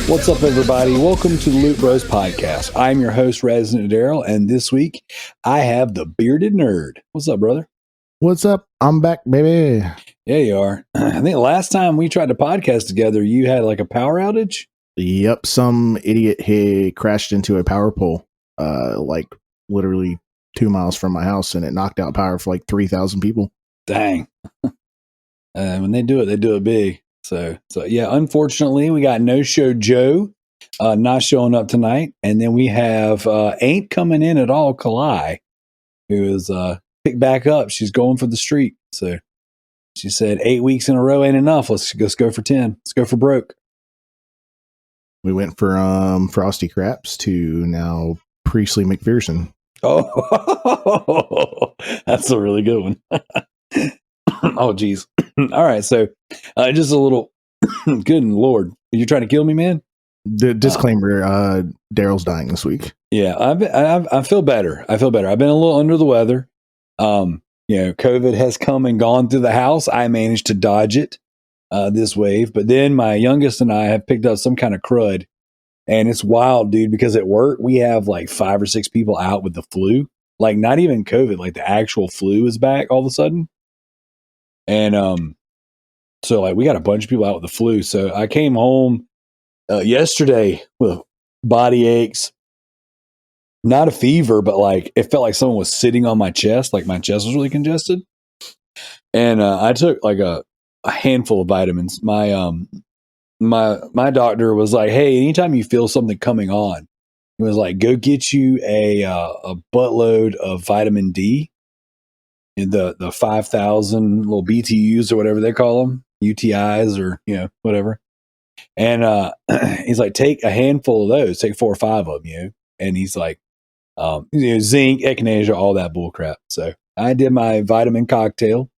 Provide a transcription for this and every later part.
What's up, everybody? Welcome to the Loot Bros Podcast. I'm your host, Residentdarrell, and this week I have the bearded nerd. What's up, brother? What's up? I'm back, baby. Yeah, you are. I think last time we tried to podcast together, you had like a power outage. Yep, some idiot he crashed into a power pole, like literally 2 miles from my house, and it knocked out power for like 3,000 people. Dang. When they do it big. So yeah, unfortunately, we got No Show Joe not showing up tonight. And then we have ain't coming in at all, Kalai, who is picked back up. She's going for the street. So she said 8 weeks in a row ain't enough. Let's go for 10. Let's go for broke. We went from Frosty Craps to now Priestley McPherson. Oh, that's a really good one. Oh, geez. All right. So just a little good Lord. You're trying to kill me, man? The disclaimer, Daryl's dying this week. Yeah, I feel better. I've been a little under the weather. COVID has come and gone through the house. I managed to dodge it this wave. But then my youngest and I have picked up some kind of crud. And it's wild, dude, because at work, we have like 5 or 6 people out with the flu. Like not even COVID, like the actual flu is back all of a sudden. And so like we got a bunch of people out with the flu. So I came home yesterday with body aches, not a fever, but like it felt like someone was sitting on my chest, like my chest was really congested. And I took like a handful of vitamins. My doctor was like, "Hey, anytime you feel something coming on," he was like, "Go get you a buttload of vitamin D." In the 5,000 little BTUs or whatever they call them, UTIs or, whatever. And he's like, take a handful of those, take 4 or 5 of them, And he's like, zinc, echinacea, all that bull crap. So I did my vitamin cocktail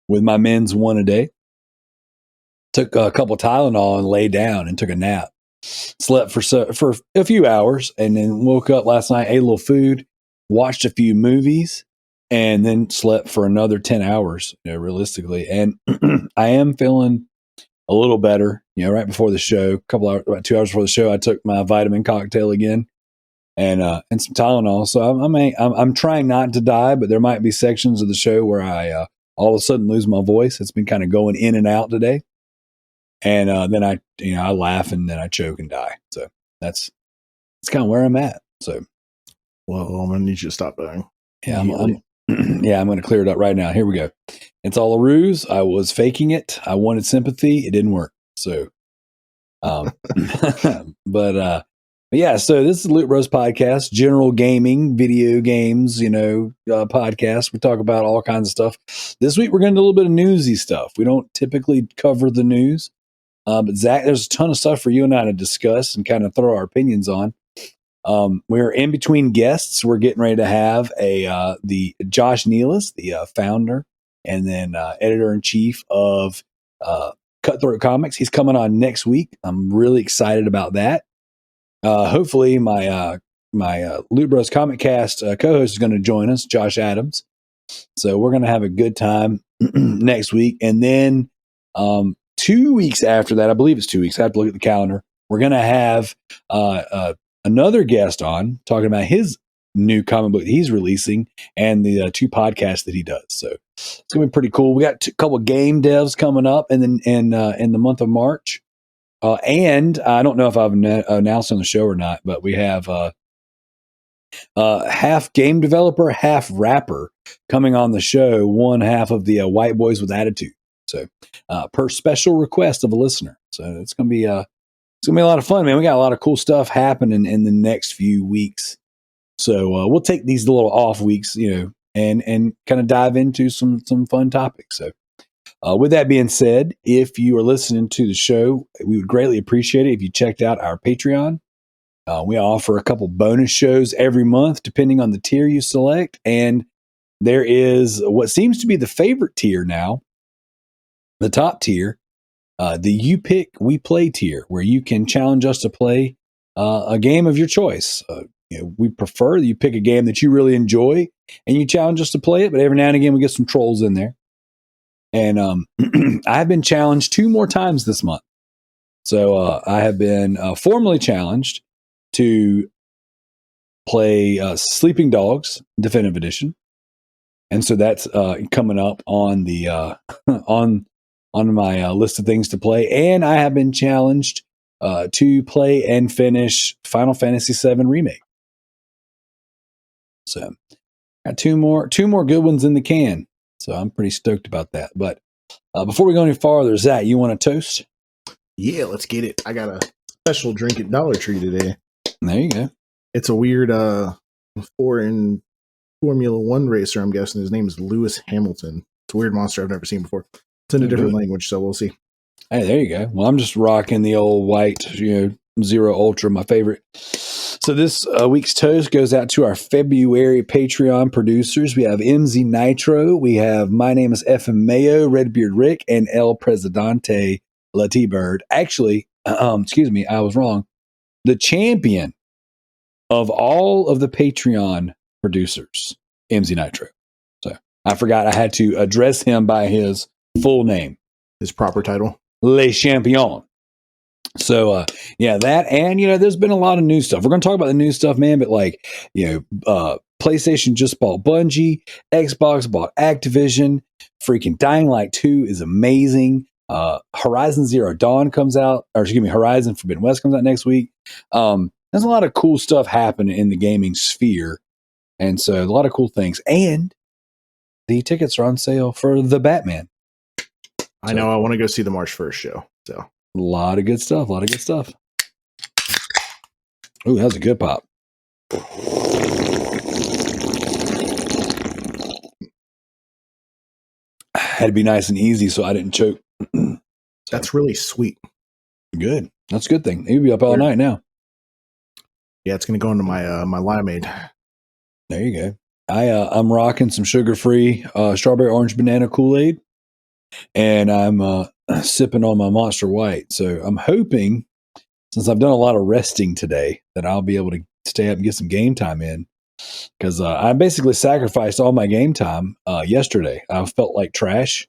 with my men's one a day. Took a couple Tylenol and laid down and took a nap. Slept for a few hours and then woke up last night, ate a little food, watched a few movies, and then slept for another 10 hours, realistically. And I am feeling a little better, right before the show, about 2 hours before the show, I took my vitamin cocktail again and some Tylenol. So I'm trying not to die, but there might be sections of the show where I all of a sudden lose my voice. It's been kind of going in and out today. And then I laugh and then I choke and die. So that's kind of where I'm at. So, well, I'm going to need you to stop dying. Yeah, I'm going to clear it up right now. Here we go. It's all a ruse. I was faking it. I wanted sympathy. It didn't work. So, but yeah, so this is Loot Bros Podcast, general gaming, video games, podcast. We talk about all kinds of stuff. This week, we're going to do a little bit of newsy stuff. We don't typically cover the news. But Zach, there's a ton of stuff for you and I to discuss and kind of throw our opinions on. We're in between guests. We're getting ready to have the Josh Nealis, the founder and then editor-in-chief of Cutthroat Comics. He's coming on next week. I'm really excited about that. Hopefully my Loot Bros Comic Cast co-host is going to join us, Josh Adams. So we're going to have a good time next week. And then 2 weeks after that, I believe it's 2 weeks, I have to look at the calendar, we're going to have another guest on talking about his new comic book that he's releasing and the 2 podcasts that he does. So it's going to be pretty cool. We got a couple of game devs coming up in the month of March. And I don't know if I've announced on the show or not, but we have half game developer, half rapper coming on the show, one half of the White Boys with Attitude. So per special request of a listener. So it's going to be a lot of fun, man. We got a lot of cool stuff happening in the next few weeks. So we'll take these little off weeks, and kind of dive into some fun topics. So with that being said, if you are listening to the show, we would greatly appreciate it if you checked out our Patreon. We offer a couple bonus shows every month, depending on the tier you select. And there is what seems to be the favorite tier now, the top tier, the You Pick, We Play tier, where you can challenge us to play a game of your choice. We prefer that you pick a game that you really enjoy and you challenge us to play it, but every now and again we get some trolls in there. And I have been challenged 2 more times this month. So I have been formally challenged to play Sleeping Dogs Definitive Edition, and so that's coming up on the on my list of things to play. And I have been challenged to play and finish Final Fantasy VII Remake. So got two more good ones in the can. So I'm pretty stoked about that. But before we go any farther, Zach, you want to toast? Yeah, let's get it. I got a special drink at Dollar Tree today. There you go. It's a weird foreign Formula One racer, I'm guessing. His name is Lewis Hamilton. It's a weird monster I've never seen before. It's in a different language, so we'll see. Hey, there you go. Well, I'm just rocking the old white, Zero Ultra, my favorite. So this week's toast goes out to our February Patreon producers. We have MZ Nitro. We have My Name is F.M. Mayo, Redbeard Rick, and El Presidente La T-Bird. Actually, excuse me, I was wrong. The champion of all of the Patreon producers, MZ Nitro. So I forgot I had to address him by his full name. His proper title. Le Champion. So, yeah, that, and, there's been a lot of new stuff. We're going to talk about the new stuff, man, but PlayStation just bought Bungie, Xbox bought Activision, freaking Dying Light 2 is amazing. Horizon Zero Dawn comes out, Horizon Forbidden West comes out next week. There's a lot of cool stuff happening in the gaming sphere. And so a lot of cool things. And the tickets are on sale for the Batman. I know. I want to go see the March 1st show. So a lot of good stuff. Ooh, that was a good pop. Had to be nice and easy so I didn't choke. That's really sweet. Good. That's a good thing. You'll be up all night now. Yeah, it's going to go into my my limeade. There you go. I'm rocking some sugar-free strawberry orange banana Kool-Aid, and I'm sipping on my Monster White. So I'm hoping, since I've done a lot of resting today, that I'll be able to stay up and get some game time in. Because I basically sacrificed all my game time yesterday. I felt like trash,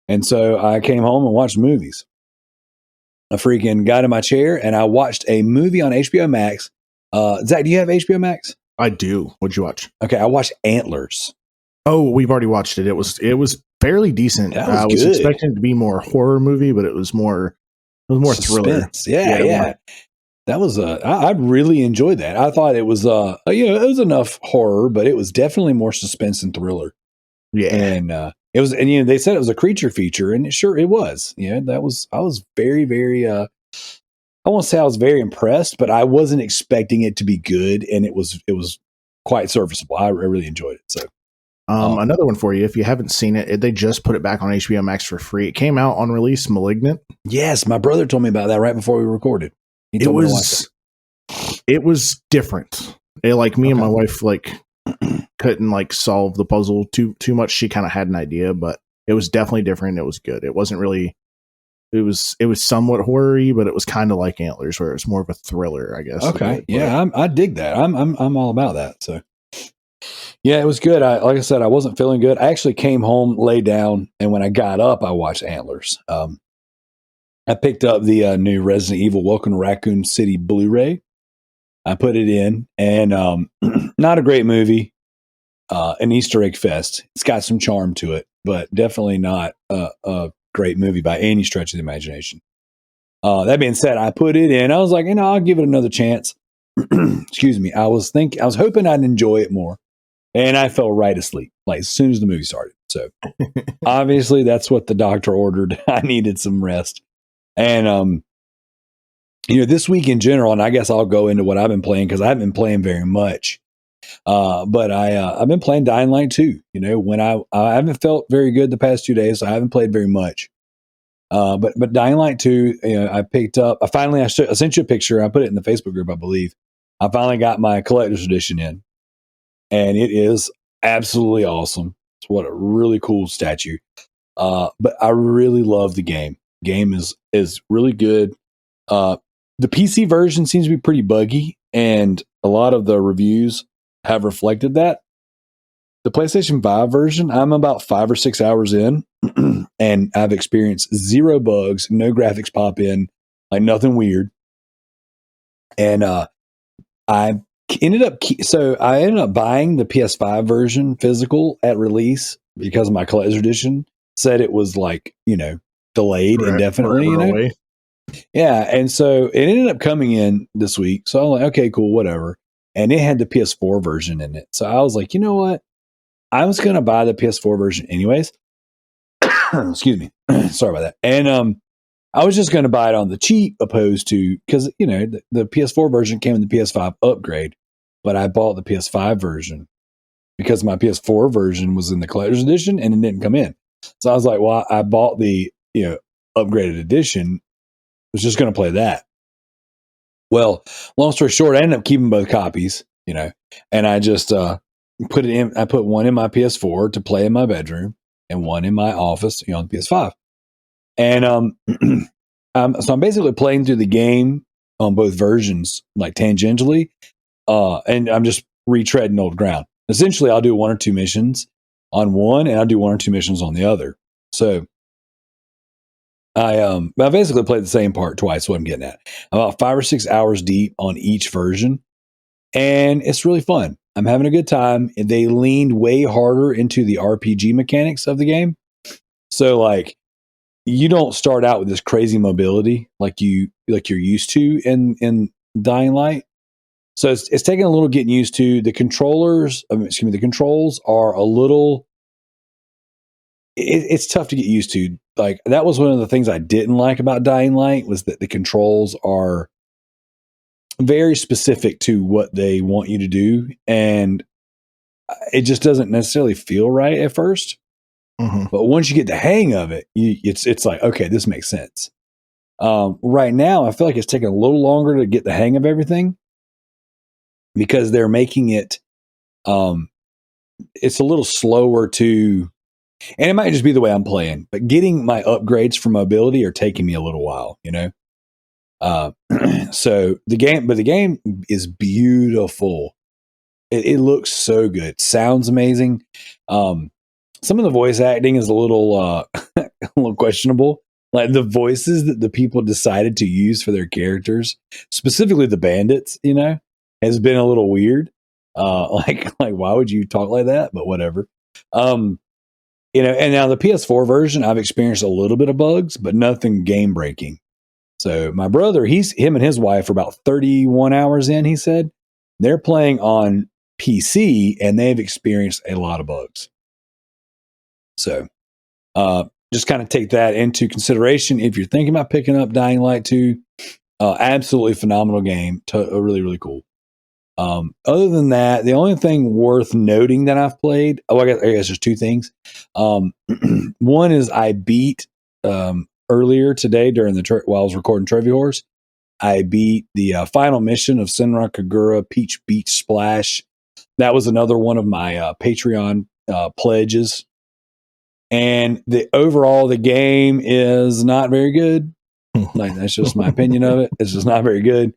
and so I came home and watched movies. I freaking got in my chair and I watched a movie on HBO Max. Zach, do you have HBO Max? I do. What'd you watch? Okay, I watched Antlers. Oh, we've already watched it. It was fairly decent. I was expecting it to be more horror movie, but it was more thriller. Yeah. That was I really enjoyed that. I thought it was it was enough horror, but it was definitely more suspense and thriller. Yeah, and it was, and they said it was a creature feature, and it was. That was, I was very, very I won't say I was very impressed, but I wasn't expecting it to be good, and it was quite serviceable. I really enjoyed it. So another one for you, if you haven't seen it, they just put it back on HBO Max for free. It came out on release, Malignant. Yes, my brother told me about that right before we recorded. It was different. Me and my wife couldn't solve the puzzle too much. She kind of had an idea, but it was definitely different. It was good. It wasn't really. It was somewhat horror-y, but it was kind of like Antlers, where it's more of a thriller, I guess. Okay, yeah, I dig that. I'm all about that. So, yeah, it was good. Like I said, I wasn't feeling good. I actually came home, lay down, and when I got up, I watched Antlers. I picked up the new Resident Evil Welcome to Raccoon City Blu-ray. I put it in, and not a great movie. An Easter egg fest. It's got some charm to it, but definitely not a great movie by any stretch of the imagination. That being said, I put it in. I was like, I'll give it another chance. Excuse me. I was hoping I'd enjoy it more, and I fell right asleep as soon as the movie started. So obviously, that's what the doctor ordered. I needed some rest, and this week in general, and I guess I'll go into what I've been playing because I haven't been playing very much. But I've been playing Dying Light 2. When I haven't felt very good the past 2 days, so I haven't played very much. But Dying Light 2, I picked up. I sent you a picture. I put it in the Facebook group, I believe. I finally got my collector's edition in, and it is absolutely awesome. It's what a really cool statue. But I really love the game. Game is really good. The PC version seems to be pretty buggy, and a lot of the reviews have reflected that. the PlayStation 5 version, I'm about 5 or 6 hours in, and I've experienced 0 bugs, no graphics pop in, like nothing weird. And I ended up buying the PS5 version physical at release because my collector's edition said it was like, delayed indefinitely, away. Yeah. And so it ended up coming in this week. So I'm like, okay, cool, whatever. And it had the PS4 version in it. So I was like, you know what? I was going to buy the PS4 version anyways. Excuse me. Sorry about that. And I was just going to buy it on the cheap opposed to, because, the PS4 version came in the PS5 upgrade, but I bought the PS5 version because my PS4 version was in the collector's edition and it didn't come in. So I was like, well, I bought the, upgraded edition. Was just going to play that. Well, long story short, I ended up keeping both copies, and I just put it in. I put one in my PS4 to play in my bedroom and one in my office, on the PS5. And so I'm basically playing through the game on both versions, like tangentially, and I'm just retreading old ground. Essentially, I'll do 1 or 2 missions on one, and I'll do 1 or 2 missions on the other. So I basically played the same part twice. What I'm getting at, about 5 or 6 hours deep on each version, and it's really fun. I'm having a good time. They leaned way harder into the RPG mechanics of the game, so like you don't start out with this crazy mobility like you're used to in Dying Light. So it's taking a little getting used to. The controllers. The controls are a little. It's tough to get used to. Like that was one of the things I didn't like about Dying Light was that the controls are very specific to what they want you to do, and it just doesn't necessarily feel right at first. Mm-hmm. But once you get the hang of it, it's like, okay, this makes sense. Right now, I feel like it's taking a little longer to get the hang of everything because they're making it. It's a little slower to. And it might just be the way I'm playing, but getting my upgrades for mobility are taking me a little while, So the game is beautiful. It looks so good. Sounds amazing. Some of the voice acting is a little questionable. Like the voices that the people decided to use for their characters, specifically the bandits, has been a little weird. Like why would you talk like that? But whatever. And now the PS4 version, I've experienced a little bit of bugs, but nothing game breaking. So my brother, him and his wife are about 31 hours in, he said. They're playing on PC and they've experienced a lot of bugs. So just kind of take that into consideration if you're thinking about picking up Dying Light 2. Absolutely phenomenal game. Really, really cool. Other than that, the only thing worth noting that I've played, I guess there's 2 things. One is I beat earlier today while I was recording Trophy Horse, I beat the final mission of Senran Kagura Peach Beach Splash. That was another one of my Patreon pledges. And the game is not very good. Like that's just my opinion of it. It's just not very good.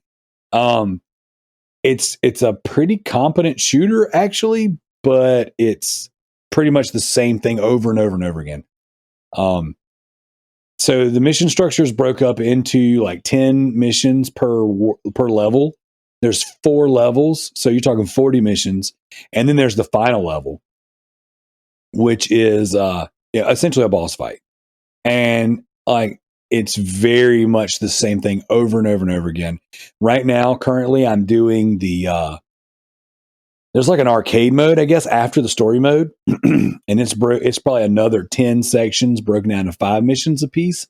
It's a pretty competent shooter, actually, but it's pretty much the same thing over and over and over again. So the mission structure is broke up into like 10 missions per level. There's 4 levels, so you're talking 40 missions, and then there's the final level, which is essentially a boss fight, and like it's very much the same thing over and over and over again. Right now, currently, I'm doing there's like an arcade mode, I guess, after the story mode, and it's probably another 10 sections broken down to 5 missions apiece.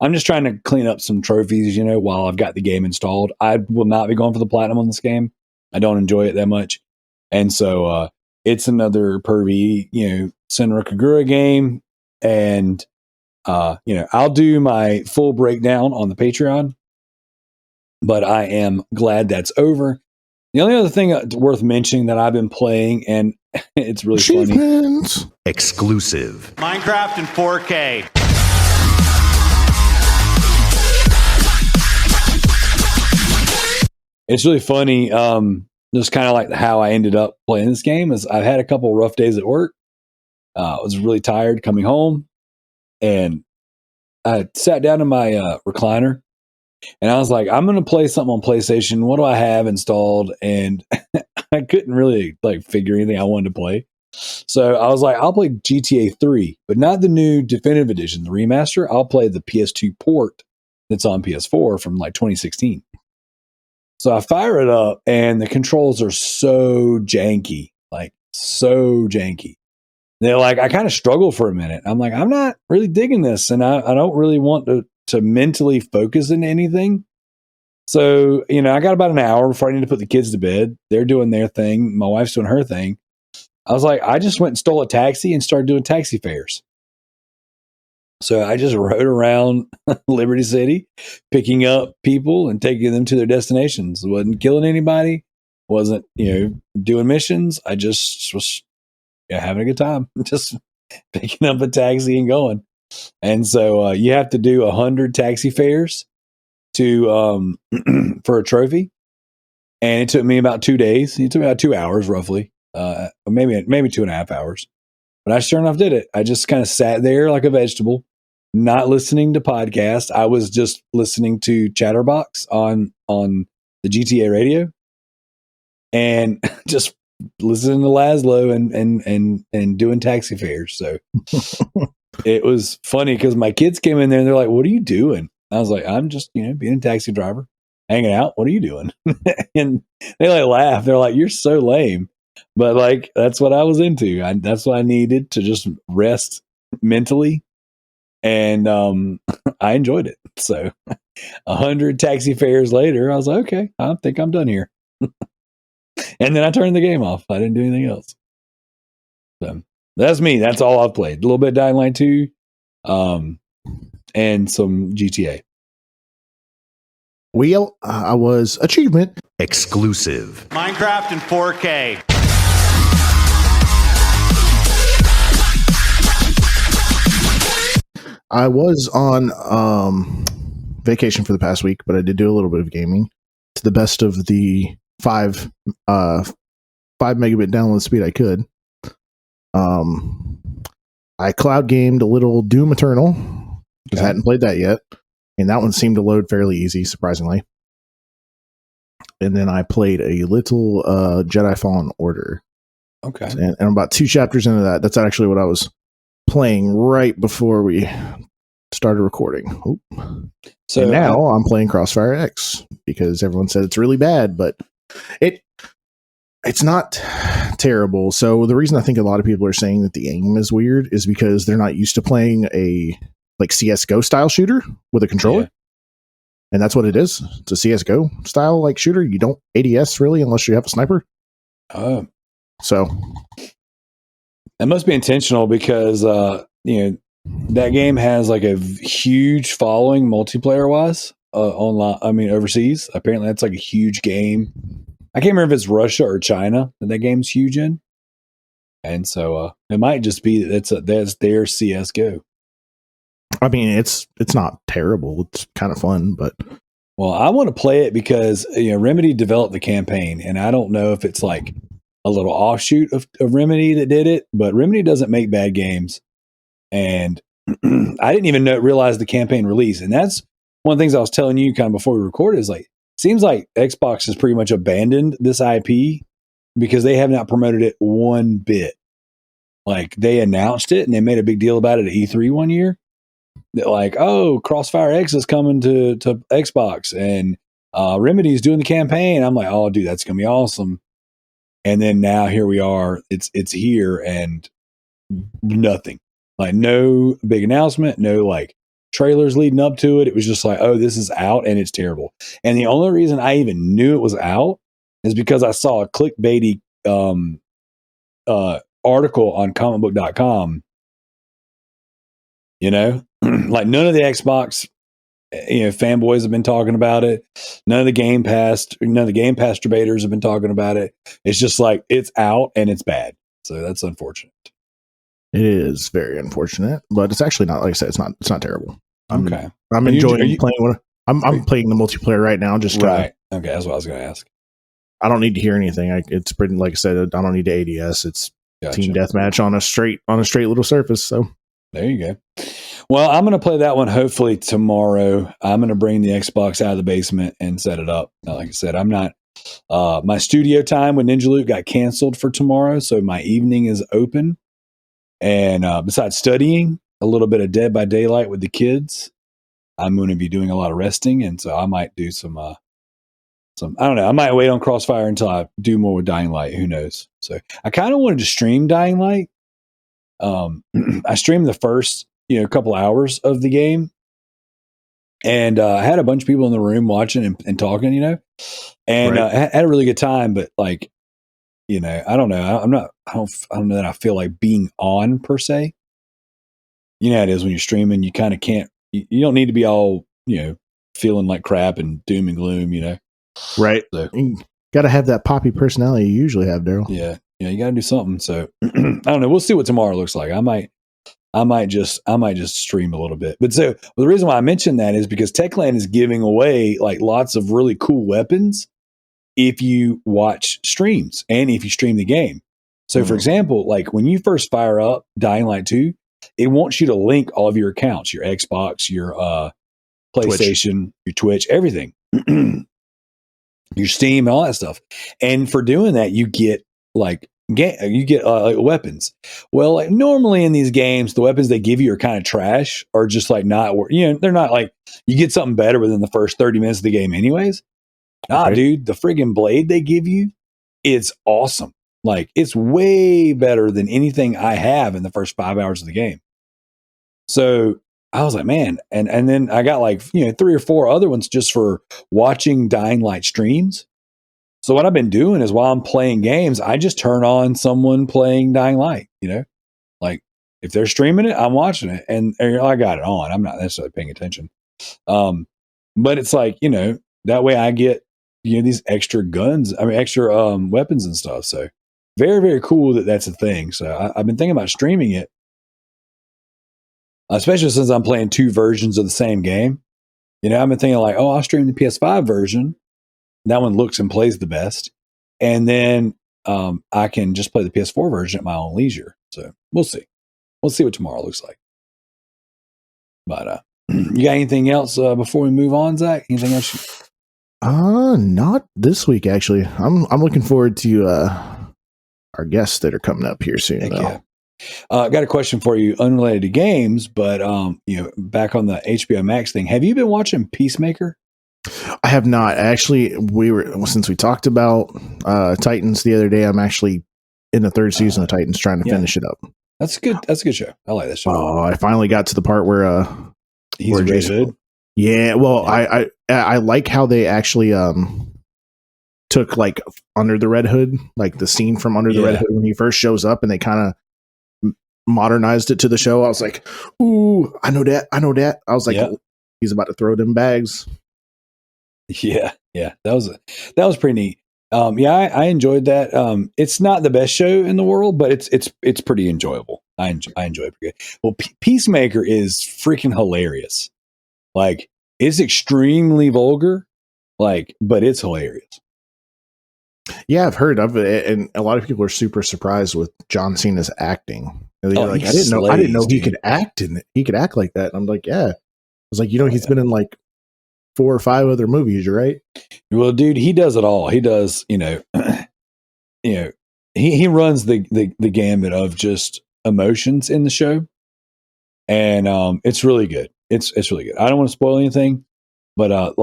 I'm just trying to clean up some trophies, while I've got the game installed. I will not be going for the platinum on this game. I don't enjoy it that much, and so it's another pervy, Senran Kagura game, and I'll do my full breakdown on the Patreon, but I am glad that's over. The only other thing worth mentioning that I've been playing, and it's really funny. Exclusive. Minecraft in 4K. It's really funny. just kind of like how I ended up playing this game is I've had a couple rough days at work. I was really tired coming home, and I sat down in my recliner, and I was like, I'm going to play something on PlayStation. What do I have installed? And I couldn't really like figure anything I wanted to play. So I was like, I'll play GTA 3, but not the new definitive edition, the remaster. I'll play the PS2 port that's on PS4 from like 2016. So I fire it up, and the controls are so janky, like so janky. They're like, I kind of struggle for a minute. I'm like, I'm not really digging this, and I don't really want to mentally focus into anything. So, you know, I got about an hour before I need to put the kids to bed. They're doing their thing. My wife's doing her thing. I was like, I just went and stole a taxi and started doing taxi fares. So I just rode around Liberty City, picking up people and taking them to their destinations. Wasn't killing anybody. Wasn't, doing missions. I just was having a good time. Just picking up a taxi and going. And so you have to do 100 taxi fares to for a trophy. And it took me about 2 days. It took me about 2 hours roughly. Maybe 2.5 hours. But I sure enough did it. I just kind of sat there like a vegetable, not listening to podcasts. I was just listening to Chatterbox on the GTA radio, and just listening to Laszlo and doing taxi fares. So it was funny because my kids came in there and they're like, "What are you doing?" I was like, "I'm just being a taxi driver, hanging out. What are you doing?" And they like laugh. They're like, "You're so lame." But like, that's what I was into. That's what I needed to just rest mentally. And I enjoyed it. So 100 taxi fares later, I was like, okay, I think I'm done here. And then I turned the game off. I didn't do anything else. So that's me. That's all I've played. A little bit of Dying Light 2 and some GTA. Well, I was achievement Exclusive. Minecraft in 4K. I was on vacation for the past week, but I did do a little bit of gaming to the best of the 5 megabit download speed I could. I cloud gamed a little Doom Eternal because I hadn't played that yet, and that one seemed to load fairly easy, surprisingly. And then I played a little Jedi Fallen Order. Okay. And I'm about 2 chapters into that. That's actually what I was playing right before we started recording. Oop. So and now I'm playing Crossfire X because everyone said it's really bad, but it's not terrible. So the reason I think a lot of people are saying that the aim is weird is because they're not used to playing a like CS:GO style shooter with a controller. Yeah. And that's what it is. It's a CS:GO style like shooter. You don't ADS really unless you have a sniper. Oh. So it must be intentional because that game has like a huge following multiplayer wise online. I mean overseas. Apparently that's like a huge game. I can't remember if it's Russia or China that game's huge in. And so it might just be that's their CS:GO. I mean, it's not terrible. It's kind of fun, but well, I want to play it because Remedy developed the campaign, and I don't know if it's like a little offshoot of Remedy that did it, but Remedy doesn't make bad games. And I didn't even realize the campaign release, and that's one of the things I was telling you kind of before we recorded is like seems like Xbox has pretty much abandoned this IP because they have not promoted it one bit. Like they announced it and they made a big deal about it at E3 one year. They're like, oh, Crossfire X is coming to Xbox and Remedy's doing the campaign. I'm like, oh, dude, that's going to be awesome. And then now here we are. It's here and nothing. Like no big announcement, no like trailers leading up to it. It was just like, oh, this is out and it's terrible. And the only reason I even knew it was out is because I saw a clickbaity article on comicbook.com. Like none of the Xbox fanboys have been talking about it. None of the Game Pass debaters have been talking about it. It's just like it's out and it's bad. So that's unfortunate. It is very unfortunate, but it's actually not, like I said, it's not terrible. I'm enjoying playing. I'm playing the multiplayer right now. Just right. Okay, that's what I was going to ask. I don't need to hear anything. It's pretty, like I said, I don't need the ADS. It's Gotcha. team deathmatch on a straight little surface. So there you go. Well, I'm going to play that one hopefully tomorrow. I'm going to bring the Xbox out of the basement and set it up. Like I said, I'm not. My studio time with Ninja Loot got canceled for tomorrow, so my evening is open. And besides studying, a little bit of Dead by Daylight with the kids, I'm going to be doing a lot of resting, and so I might do some. I don't know. I might wait on Crossfire until I do more with Dying Light. Who knows? So I kind of wanted to stream Dying Light. I streamed the first, couple hours of the game, and I had a bunch of people in the room watching and talking, and Right. I had a really good time. But like, I don't know. I don't know that I feel like being on per se. You know how it is when you're streaming. You kind of can't. You don't need to be all feeling like crap and doom and gloom. Right. So, you got to have that poppy personality you usually have, Darrell. Yeah, you got to do something. So I don't know. We'll see what tomorrow looks like. I might just stream a little bit. But so the reason why I mentioned that is because Techland is giving away like lots of really cool weapons if you watch streams and if you stream the game. So for example, like when you first fire up Dying Light 2, it wants you to link all of your accounts, your Xbox, your PlayStation, your Twitch, everything. Your Steam and all that stuff. And for doing that, you get like weapons. Well, like normally in these games, the weapons they give you are kind of trash or just like not, they're not like you get something better within the first 30 minutes of the game anyways. Nah, dude, the friggin' blade they give you, it's awesome. Like it's way better than anything I have in the first 5 hours of the game. So I was like, man, and then I got like 3 or 4 other ones just for watching Dying Light streams. So what I've been doing is while I'm playing games, I just turn on someone playing Dying Light. Like if they're streaming it, I'm watching it, and I got it on. I'm not necessarily paying attention, but it's like that way I get these extra guns, extra weapons and stuff. So very, very cool that's a thing. So I've been thinking about streaming it. Especially since I'm playing 2 versions of the same game. I've been thinking like, I'll stream the PS5 version. That one looks and plays the best. And then I can just play the PS4 version at my own leisure. So we'll see. We'll see what tomorrow looks like. But you got anything else before we move on, Zach? Anything else? Not this week, actually. I'm looking forward to our guests that are coming up here soon. Yeah. I got a question for you, unrelated to games, but back on the HBO Max thing. Have you been watching Peacemaker? I have not. Actually, since we talked about Titans the other day, I'm actually in the 3rd season of Titans trying to finish it up. That's good. That's a good show. I like that show. Oh, I finally got to the part where he's Jason. Yeah, well, yeah. I like how they actually took like Under the Red Hood, like the scene from Under the Red Hood when he first shows up, and they kind of modernized it to the show. I was like, ooh, I know that. I was like, he's about to throw them bags. Yeah. That was pretty neat. I enjoyed that. It's not the best show in the world, but it's pretty enjoyable. I enjoy it pretty good. Well, Peacemaker is freaking hilarious. Like it's extremely vulgar, but it's hilarious. Yeah, I've heard of it, and a lot of people are super surprised with John Cena's acting. They're like, I didn't know he could act in it. He could act like that. And I'm like, yeah. I was like, he's been in like 4 or 5 other movies, right? Well, dude, he does it all. He does, he runs the gambit of just emotions in the show, and it's really good. It's really good. I don't want to spoil anything, but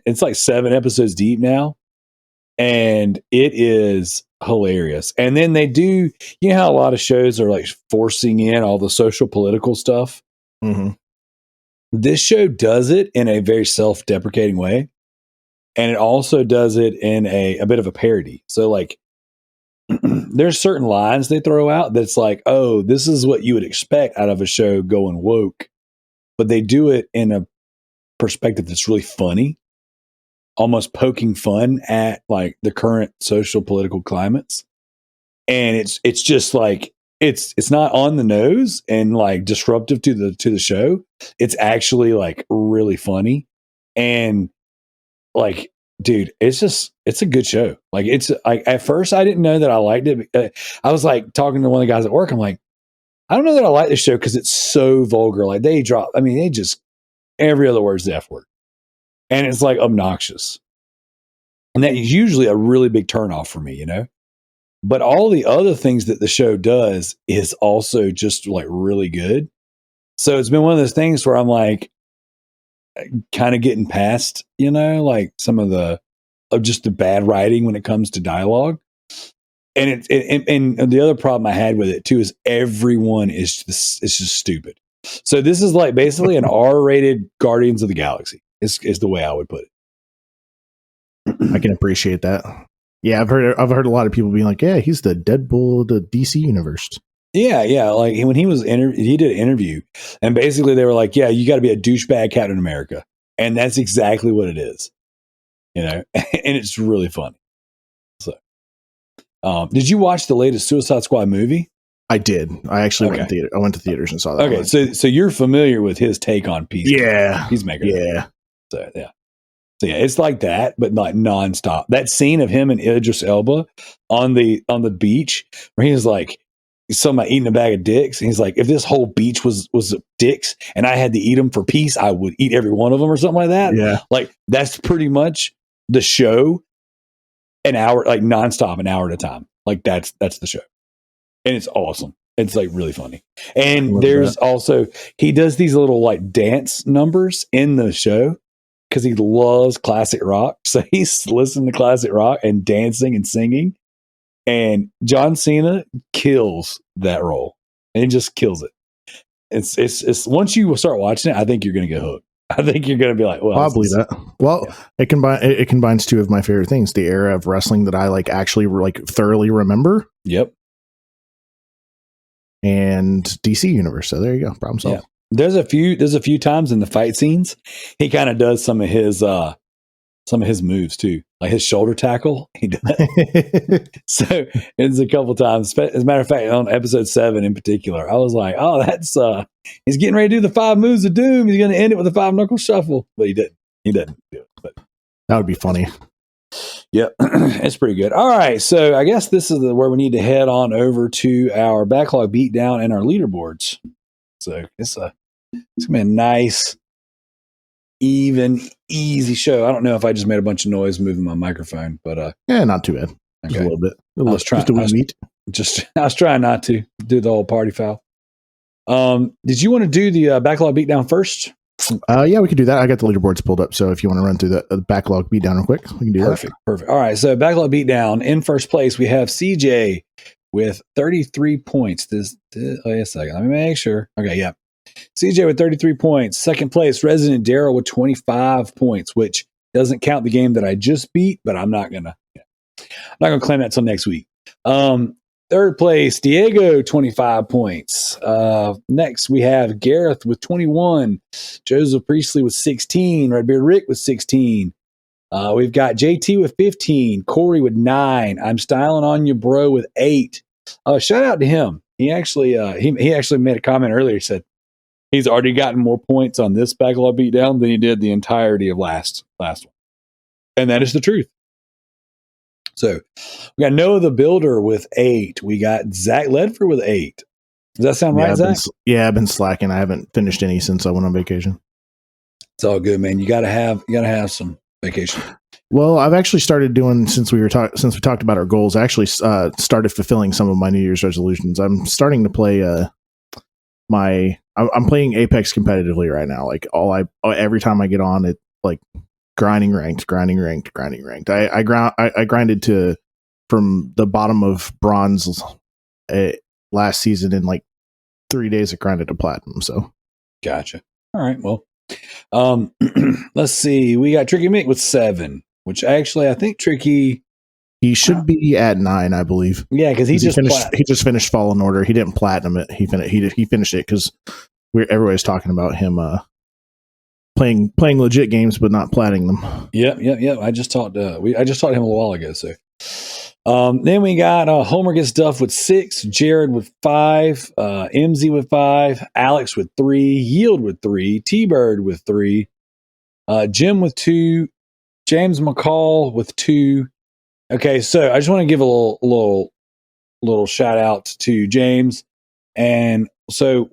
it's like 7 episodes deep now. And it is hilarious. And then they do, how a lot of shows are like forcing in all the social political stuff. Mm-hmm. This show does it in a very self-deprecating way. And it also does it in a bit of a parody. So like there's certain lines they throw out that's like, oh, this is what you would expect out of a show going woke. But they do it in a perspective that's really funny. Almost poking fun at like the current social political climates, and it's just like it's not on the nose and like disruptive to the show. It's actually like really funny, and like dude, it's a good show. Like, it's like, at first I didn't know that I liked it. I was like talking to one of the guys at work. I'm like, I don't know that I like this show because it's so vulgar. Like, they just, every other word's the F word. And it's like obnoxious. And that is usually a really big turnoff for me, But all the other things that the show does is also just like really good. So it's been one of those things where I'm like, kind of getting past, like some of just the bad writing when it comes to dialogue. And and the other problem I had with it too is everyone is just stupid. So this is like basically an R-rated Guardians of the Galaxy is the way I would put it. I can appreciate that. Yeah, I've heard a lot of people being like, yeah, he's the Deadpool of the DC universe. Yeah. Like when he was he did an interview, and basically they were like, yeah, you got to be a douchebag Captain America. And that's exactly what it is, and it's really funny. So, did you watch the latest Suicide Squad movie? I did. I actually went to theaters and saw that. Okay. So you're familiar with his take on Peacemaker. Yeah. So it's like that, but like nonstop. That scene of him and Idris Elba on the beach where he's like, he's talking about eating a bag of dicks. And he's like, if this whole beach was dicks and I had to eat them for peace, I would eat every one of them or something like that. Yeah. Like, that's pretty much the show, an hour, like nonstop, an hour at a time. Like, that's the show. And it's awesome. It's like really funny. And there's also, he does these little like dance numbers in the show because he loves classic rock. So he's listening to classic rock and dancing and singing. And John Cena kills that role, and he just kills it. It's once you start watching it, I think you're going to get hooked. I think you're going to be like, well, probably that. Well, yeah. It combines two of my favorite things: the era of wrestling that I like actually like thoroughly remember. Yep. And DC universe. So there you go. Problem solved. Yeah. There's a few times in the fight scenes he kind of does some of his moves too, like his shoulder tackle. He does. So it's a couple times. As a matter of fact, on episode 7 in particular, I was like, "Oh, that's he's getting ready to do the 5 moves of doom. He's going to end it with a 5 knuckle shuffle." But he didn't. He didn't do it. But that would be funny. Yep, it's pretty good. All right, so I guess this is where we need to head on over to our backlog beatdown and our leaderboards. So it's gonna be a nice, even, easy show. I don't know if I just made a bunch of noise moving my microphone, but yeah, not too bad. Just a little bit. I was trying not to do the whole party foul. Did you want to do the backlog beatdown first? Yeah, we could do that. I got the leaderboards pulled up, so if you want to run through the backlog beatdown real quick, we can do that. Perfect. All right, so backlog beatdown. In first place, we have CJ with 33 points. Wait a second. Let me make sure. Okay, yeah. CJ with 33 points. Second place, Residentdarrell with 25 points, which doesn't count the game that I just beat, but I'm not gonna claim that till next week. Third place, Diego, 25 points. Next, we have Gareth with 21. Joseph Priestley with 16. Redbeard Rick with 16. We've got JT with 15. Corey with 9. I'm styling on you, bro, with 8. Shout out to him. He actually he actually made a comment earlier. He said he's already gotten more points on this backlog beatdown than he did the entirety of last one. And that is the truth. So we got Noah the Builder with 8. We got Zach Ledford with 8. Does that sound right, Zach? I've been slacking. I haven't finished any since I went on vacation. It's all good, man. You gotta have some vacation. Well, I've actually started doing since we talked about our goals. I actually started fulfilling some of my New Year's resolutions. I'm starting to play I'm playing Apex competitively right now. Like every time I get on it, like grinding ranked. I grinded from the bottom of bronze last season in like 3 days. I grinded to platinum. So, gotcha. All right. Well, let's see. We got Tricky Mick with 7, which actually I think Tricky. He should be at 9, I believe. Yeah, because he just finished Fallen Order. He didn't platinum it. He finished it because everybody's talking about him playing legit games but not platting them. Yep. I just talked to him a while ago. So then we got Homer Gets Duff with 6, Jared with 5, MZ with 5, Alex with 3, Yield with 3, T-Bird with 3, Jim with 2, James McCall with 2. Okay, so I just want to give a little shout out to James. And so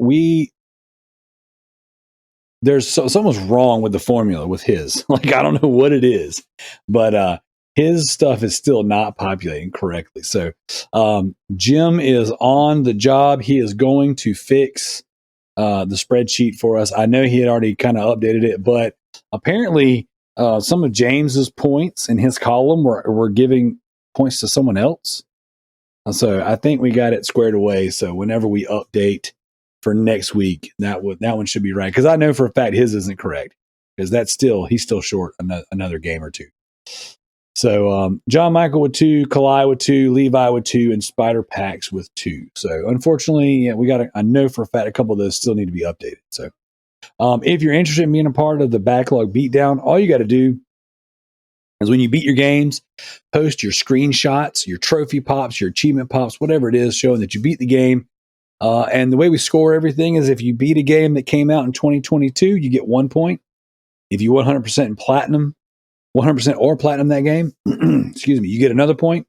something's wrong with the formula with his. Like, I don't know what it is, but his stuff is still not populating correctly. So Jim is on the job. He is going to fix the spreadsheet for us. I know he had already kind of updated it, but apparently some of James's points in his column were giving points to someone else. So I think we got it squared away. So whenever we update for next week, that one should be right. Because I know for a fact his isn't correct. Because he's still short another game or 2. So John Michael with 2, Kalai with 2, Levi with 2, and Spider Pax with 2. So unfortunately, I know for a fact a couple of those still need to be updated. So if you're interested in being a part of the backlog beatdown, all you got to do is when you beat your games, post your screenshots, your trophy pops, your achievement pops, whatever it is, showing that you beat the game. And the way we score everything is if you beat a game that came out in 2022, you get 1 point. If you 100% platinum, 100% or platinum that game, excuse me, you get another point.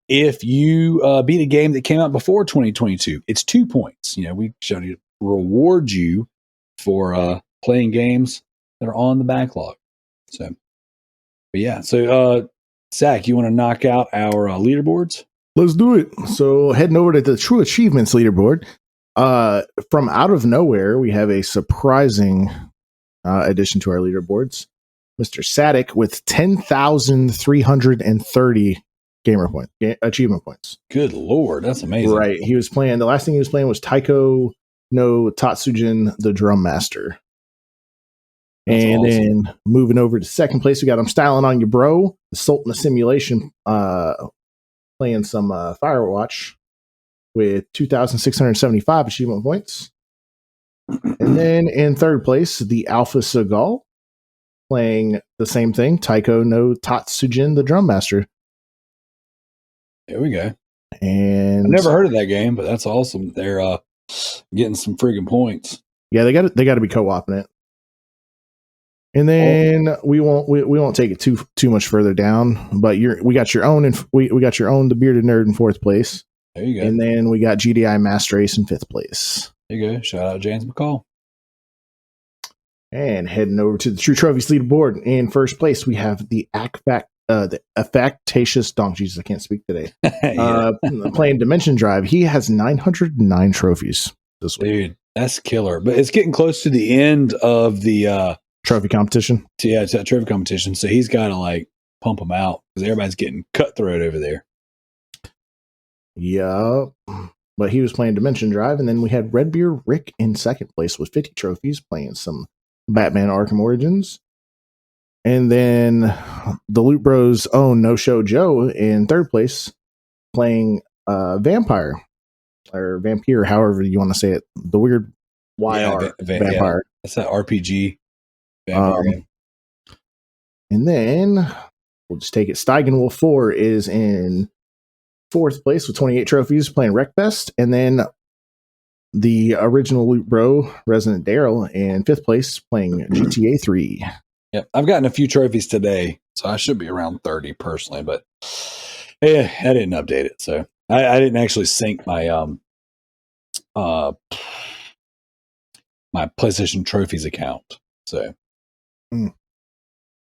If you beat a game that came out before 2022, it's 2 points. We should reward you for playing games that are on the backlog. So, but yeah. So, Zach, you want to knock out our leaderboards? Let's do it. So heading over to the True Achievements leaderboard. From out of nowhere, we have a surprising addition to our leaderboards. Mr. Sadik with 10,330 achievement points. Good Lord, that's amazing. Right. The last thing he was playing was Taiko no Tatsujin, the Drum Master. That's awesome. Then moving over to second place, we got I'm Styling on You Bro, the Sultan of Simulation, playing some Firewatch with 2,675 achievement points. And then in third place, the Alpha Seagal, playing the same thing, Taiko no Tatsujin, the Drum Master. There we go. And I've never heard of that game, but that's awesome. They're getting some friggin' points. Yeah, they got to be co-oping it. And then we won't take it too much further down, but we got your own the Bearded Nerd in fourth place. There you go. And then we got GDI Master Ace in fifth place. There you go. Shout out James McCall. And heading over to the True Trophies leaderboard, in first place we have the Affectatious Donk. Jesus, I can't speak today. Playing Dimension Drive. He has 909 trophies this week. Dude, that's killer. But it's getting close to the end of the trophy competition. Yeah, it's that trophy competition. So he's got to pump them out because everybody's getting cutthroat over there. Yeah, but he was playing Dimension Drive, and then we had Redbeard Rick in second place with 50 trophies, playing some Batman Arkham Origins. And then the Loot Bros' own No Show Joe in third place, playing Vampire, or Vampire, however you want to say it. The weird YR Vampire. Yeah, that's that RPG Vampire game. And then we'll just take it. Steigenwolf 4 is in fourth place with 28 trophies, playing Wreckfest. And then the original Loot Bro, Residentdarrell, in fifth place, playing GTA 3. Yep, I've gotten a few trophies today, so I should be around 30 personally, but yeah, I didn't update it, so I didn't actually sync my my PlayStation Trophies account. So,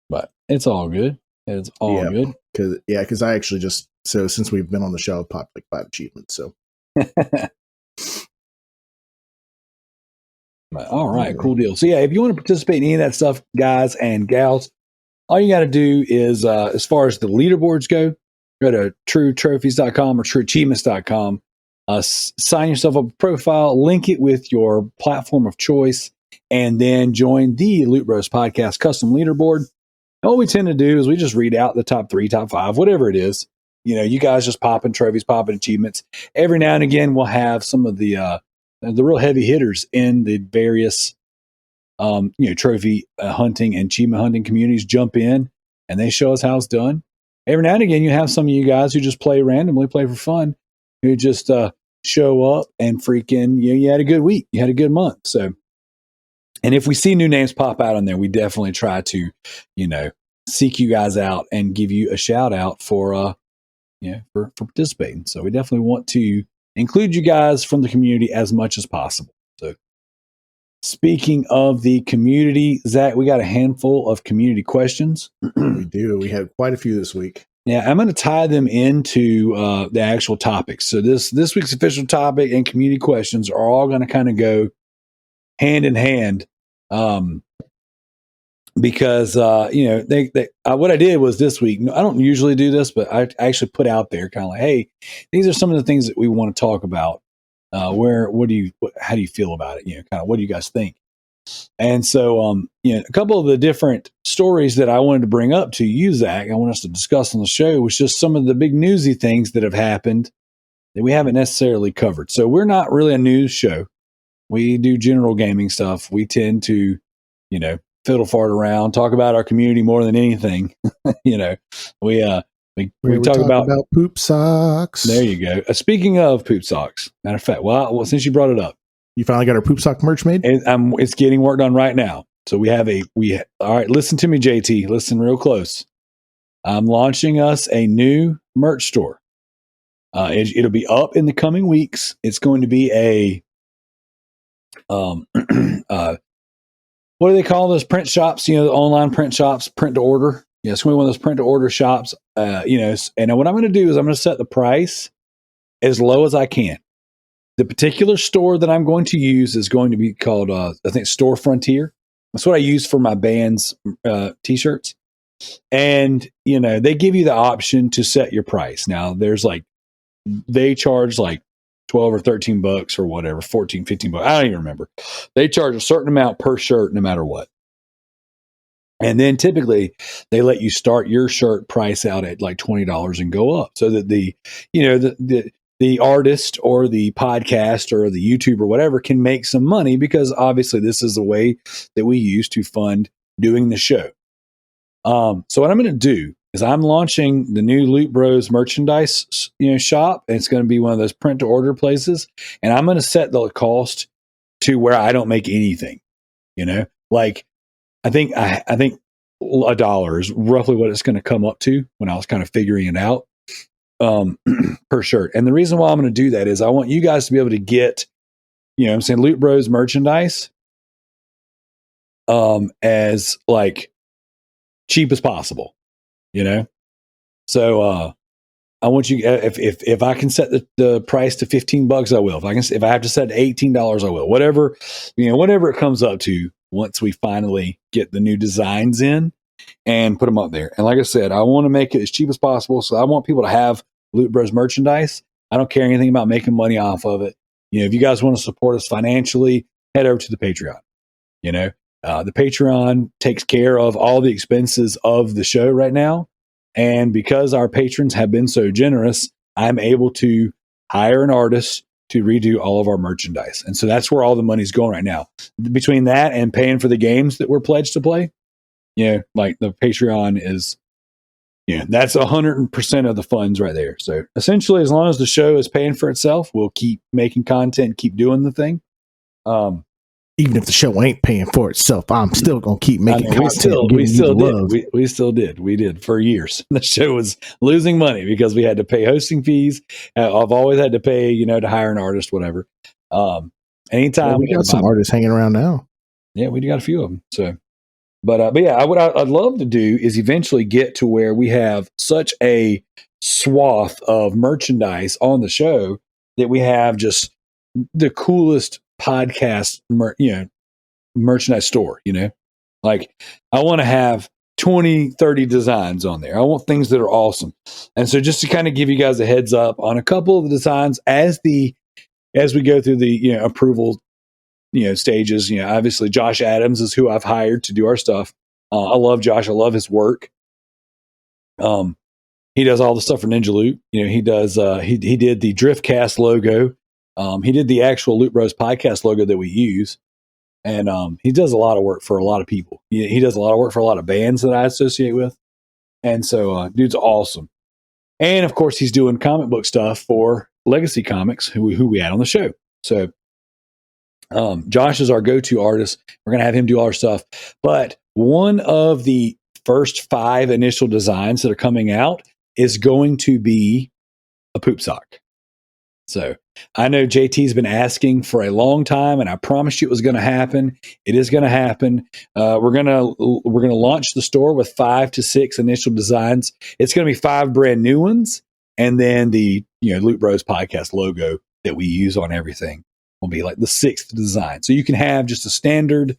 but it's all good. It's all good. Because I actually just since we've been on the show, I've popped 5 achievements. So. All right, cool deal. So yeah, if you want to participate in any of that stuff, guys and gals, all you got to do is, as far as the leaderboards go to truetrophies.com or trueachievements.com, sign yourself up a profile, link it with your platform of choice, and then join the Loot Bros Podcast custom leaderboard. And what we tend to do is we just read out the top 3, top 5, whatever it is. You guys just popping trophies, popping achievements. Every now and again, we'll have some of the real heavy hitters in the various, trophy hunting and achievement hunting communities jump in and they show us how it's done. Every now and again, you have some of you guys who just play randomly, play for fun, who just show up and freaking, you had a good week, you had a good month. So, and if we see new names pop out on there, we definitely try to, seek you guys out and give you a shout out for participating. So we definitely want to include you guys from the community as much as possible. So speaking of the community, Zach, we got a handful of community questions. We do. We had quite a few this week. Yeah, I'm going to tie them into the actual topics. So this week's official topic and community questions are all going to kind of go hand in hand, because what I did was this week. I don't usually do this, but I actually put out there kind of like, hey, these are some of the things that we want to talk about. How do you feel about it? Kind of what do you guys think? And so, a couple of the different stories that I wanted to bring up to you, Zach, I want us to discuss on the show was just some of the big newsy things that have happened that we haven't necessarily covered. So we're not really a news show. We do general gaming stuff. We tend to, fiddle fart around, talk about our community more than anything. We talk about poop socks. There you go. Speaking of poop socks, matter of fact, well, since you brought it up, you finally got our poop sock merch made? It's getting worked on right now. So all right, listen to me, JT. Listen real close. I'm launching us a new merch store. It'll be up in the coming weeks. It's going to be a, what do they call those print shops? The online print shops, print to order. Yeah, it's going to be one of those print to order shops. And what I'm going to do is I'm going to set the price as low as I can. The particular store that I'm going to use is going to be called, I think, Store Frontier. That's what I use for my band's t-shirts. And, they give you the option to set your price. Now, they charge like 12 or 13 bucks or whatever, 14, 15 bucks. I don't even remember. They charge a certain amount per shirt no matter what. And then typically they let you start your shirt price out at like $20 and go up so that the artist or the podcast or the YouTuber or whatever can make some money, because obviously this is the way that we use to fund doing the show. So what I'm going to do is I'm launching the new Loot Bros merchandise, shop. And it's going to be one of those print to order places. And I'm going to set the cost to where I don't make anything, like I think $1 is roughly what it's going to come up to when I was kind of figuring it out. Per shirt. And the reason why I'm going to do that is I want you guys to be able to get, Loot Bros merchandise as like cheap as possible, So I want you, if I can set the price to $15, I will. If I have to set to $18, I will. Whatever it comes up to once we finally get the new designs in and put them up there. And like I said, I want to make it as cheap as possible. So I want people to have Loot Bros merchandise. I don't care anything about making money off of it. If you guys want to support us financially, head over to the Patreon. The Patreon takes care of all the expenses of the show right now. And because our patrons have been so generous, I'm able to hire an artist to redo all of our merchandise. And so that's where all the money's going right now. Between that and paying for the games that we're pledged to play, like the Patreon is, that's 100% of the funds right there. So essentially, as long as the show is paying for itself, we'll keep making content, keep doing the thing. Even if the show ain't paying for itself, I'm still going to keep making content. We still did. We did for years. The show was losing money because we had to pay hosting fees. I've always had to pay, to hire an artist, whatever. Anytime we got some artists hanging around now. Yeah, we got a few of them. So, but yeah, what I'd love to do is eventually get to where we have such a swath of merchandise on the show that we have just the coolest podcast, merchandise store, like I want to have 20, 30 designs on there. I want things that are awesome. And so just to kind of give you guys a heads up on a couple of the designs as we go through the, approval, stages, obviously Josh Adams is who I've hired to do our stuff. I love Josh. I love his work. He does all the stuff for Ninja Loot. He does, he did the Driftcast logo. He did the actual Loot Bros podcast logo that we use. And he does a lot of work for a lot of people. He does a lot of work for a lot of bands that I associate with. And so dude's awesome. And of course, he's doing comic book stuff for Legacy Comics, who we had on the show. So Josh is our go-to artist. We're going to have him do all our stuff. But one of the first 5 initial designs that are coming out is going to be a poop sock. So I know JT's been asking for a long time, and I promised you it was going to happen. It is going to happen. We're gonna launch the store with 5 to 6 initial designs. It's going to be 5 brand new ones, and then the Loot Bros podcast logo that we use on everything will be like the 6th design. So you can have just a standard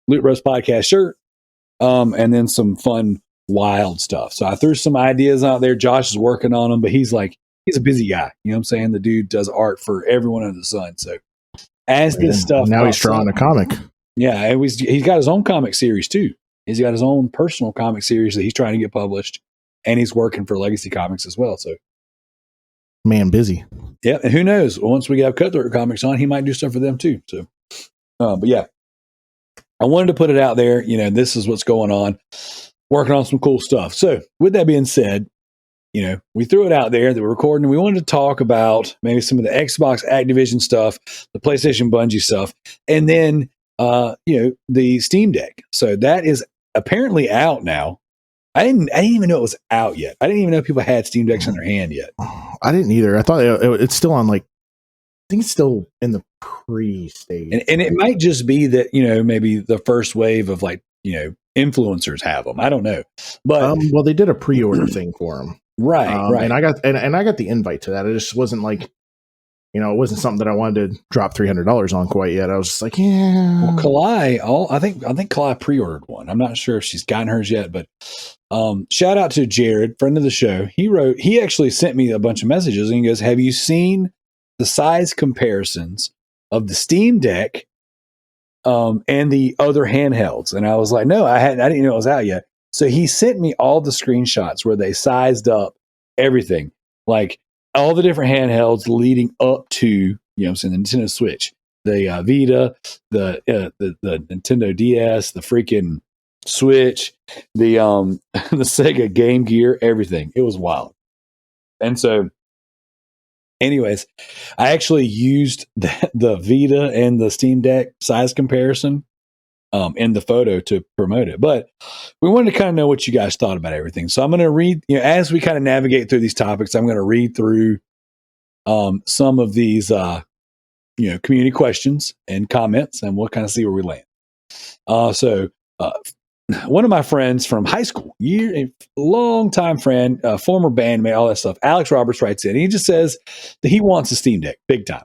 Loot Bros podcast shirt, and then some fun, wild stuff. So I threw some ideas out there. Josh is working on them, but he's a busy guy. You know what I'm saying? The dude does art for everyone under the sun. So as this stuff now he's drawing a comic. Yeah, he's got his own comic series too. He's got his own personal comic series that he's trying to get published, and he's working for Legacy Comics as well. So, man, busy. Yeah, and who knows? Once we have Cutthroat Comics on, he might do stuff for them too. So, but yeah, I wanted to put it out there. This is what's going on. Working on some cool stuff. So, with that being said, we threw it out there that we're recording. We wanted to talk about maybe some of the Xbox Activision stuff, the PlayStation Bungie stuff, and then, the Steam Deck. So that is apparently out now. I didn't even know it was out yet. I didn't even know people had Steam Decks in their hand yet. I didn't either. I thought it's still on I think it's still in the pre-stage. And it might just be that, maybe the first wave of influencers have them. I don't know. But well, they did a pre-order thing for them. Right. And I got the invite to that. It just wasn't it wasn't something that I wanted to drop $300 on quite yet. I was just like, yeah. Well, Kalai, I think Kalai pre-ordered one. I'm not sure if she's gotten hers yet, but shout out to Jared, friend of the show. He actually sent me a bunch of messages and he goes, have you seen the size comparisons of the Steam Deck and the other handhelds? And I was like, no, I didn't know it was out yet. So he sent me all the screenshots where they sized up everything, like all the different handhelds leading up to, the Nintendo Switch, the Vita, the Nintendo DS, the freaking Switch, the Sega Game Gear, everything. It was wild. And so, anyways, I actually used the Vita and the Steam Deck size comparison in the photo to promote it. But we wanted to kind of know what you guys thought about everything. So I'm going to read, as we kind of navigate through these topics, I'm going to read through some of these, community questions and comments, and we'll kind of see where we land. So one of my friends from high school, a long-time friend, former bandmate, all that stuff, Alex Roberts writes in. He just says that he wants a Steam Deck, big time.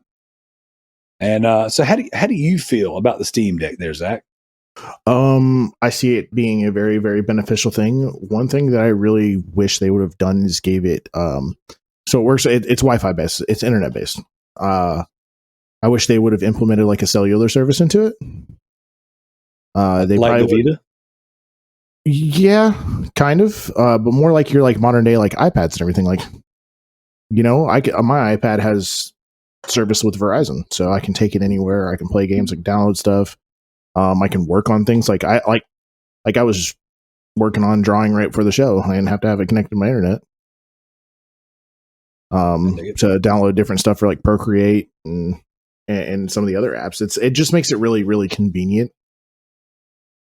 And so how do you feel about the Steam Deck there, Zach? I see it being a very, very beneficial thing. One thing that I really wish they would have done is gave it, so it works. It's Wi-Fi based. It's internet based. I wish they would have implemented a cellular service into it. They like the Vita? Yeah, kind of. But more like your modern day iPads and everything. My iPad has service with Verizon, so I can take it anywhere. I can play games, download stuff. I can work on things I was working on drawing right for the show. I didn't have to have it connected to my internet. To download different stuff for Procreate and some of the other apps. It just makes it really, really convenient.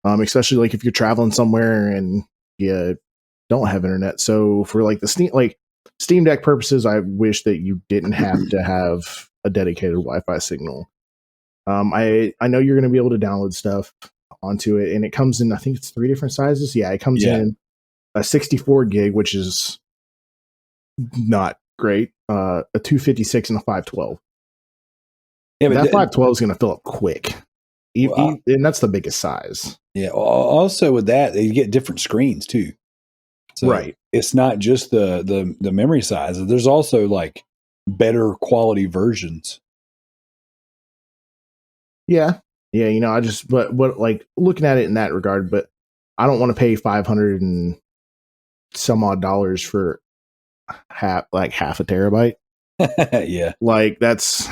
Especially if you're traveling somewhere and you don't have internet. So for the Steam Deck purposes, I wish that you didn't have to have a dedicated Wi-Fi signal. I know you're going to be able to download stuff onto it, and it comes in, I think it's 3 different sizes. Yeah, it comes in a 64 gig, which is not great, a 256 and a 512. Yeah, but that 512 is going to fill up quick. And that's the biggest size. Yeah. Also with that, you get different screens too. So right. It's not just the memory size. There's also better quality versions. Yeah. I just but looking at it in that regard, but I don't want to pay $500 and some odd dollars for half a terabyte. Yeah. That's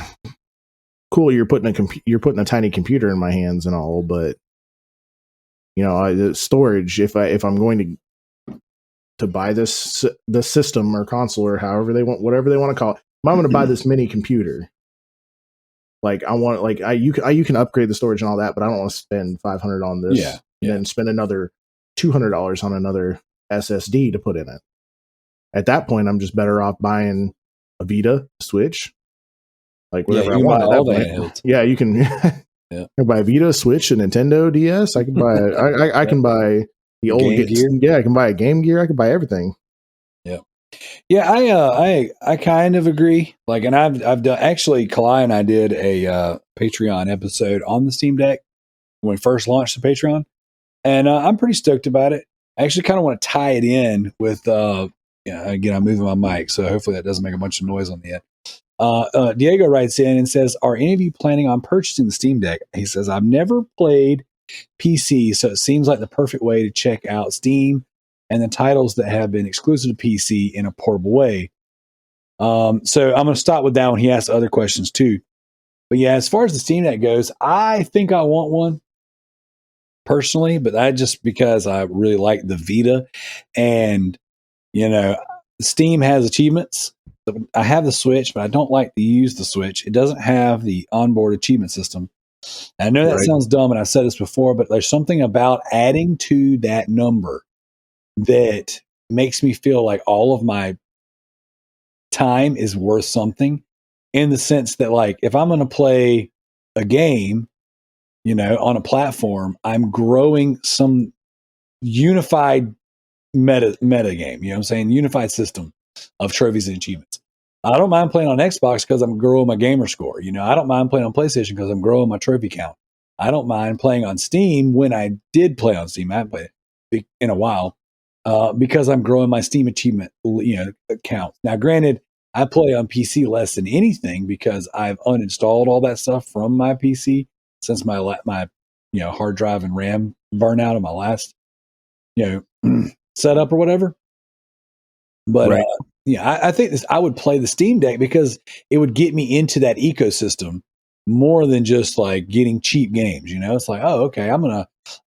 cool. You're putting a tiny computer in my hands and all, but the storage, if I'm going to buy the system or console or whatever they want to call it, if I'm going to buy this mini computer, I want you can upgrade the storage and all that, but I don't want to spend $500 on this and then spend another $200 on another SSD to put in it. At that point, I'm just better off buying a Vita, Switch, like whatever I you can want buy at that all the point. handhelds. Yeah, you can. Yeah. I can buy a Vita, Switch, a Nintendo DS. I can buy. I can buy the old Game Gear. Yeah, I can buy a Game Gear. I can buy everything. Yeah, I kind of agree. Like, and I've done, actually, Kalai and I did a Patreon episode on the Steam Deck when we first launched the Patreon, and I'm pretty stoked about it. I actually kind of want to tie it in with again, I'm moving my mic, so hopefully that doesn't make a bunch of noise on the end. Diego writes in and says, "Are any of you planning on purchasing the Steam Deck?" He says, "I've never played PC, so it seems like the perfect way to check out Steam and the titles that have been exclusive to PC in a portable way." So I'm going to stop with that one. He asked other questions too. But yeah, as far as the Steam Deck goes, I think I want one personally, but I just because I really like the Vita, and Steam has achievements. I have the Switch, but I don't like to use the Switch. It doesn't have the onboard achievement system. And I know that sounds dumb, and I've said this before, but there's something about adding to that number that makes me feel like all of my time is worth something, in the sense that, like, if I'm going to play a game, on a platform, I'm growing some unified meta game, what I'm saying? Unified system of trophies and achievements. I don't mind playing on Xbox because I'm growing my gamer score. I don't mind playing on PlayStation because I'm growing my trophy count. I don't mind playing on Steam when I did play on Steam. I haven't played it in a while because I'm growing my Steam achievement count. Now, granted, I play on PC less than anything because I've uninstalled all that stuff from my PC since my hard drive and RAM burnout of my last setup or whatever. But I think I would play the Steam Deck because it would get me into that ecosystem more than just like getting cheap games. It's like, oh, okay, let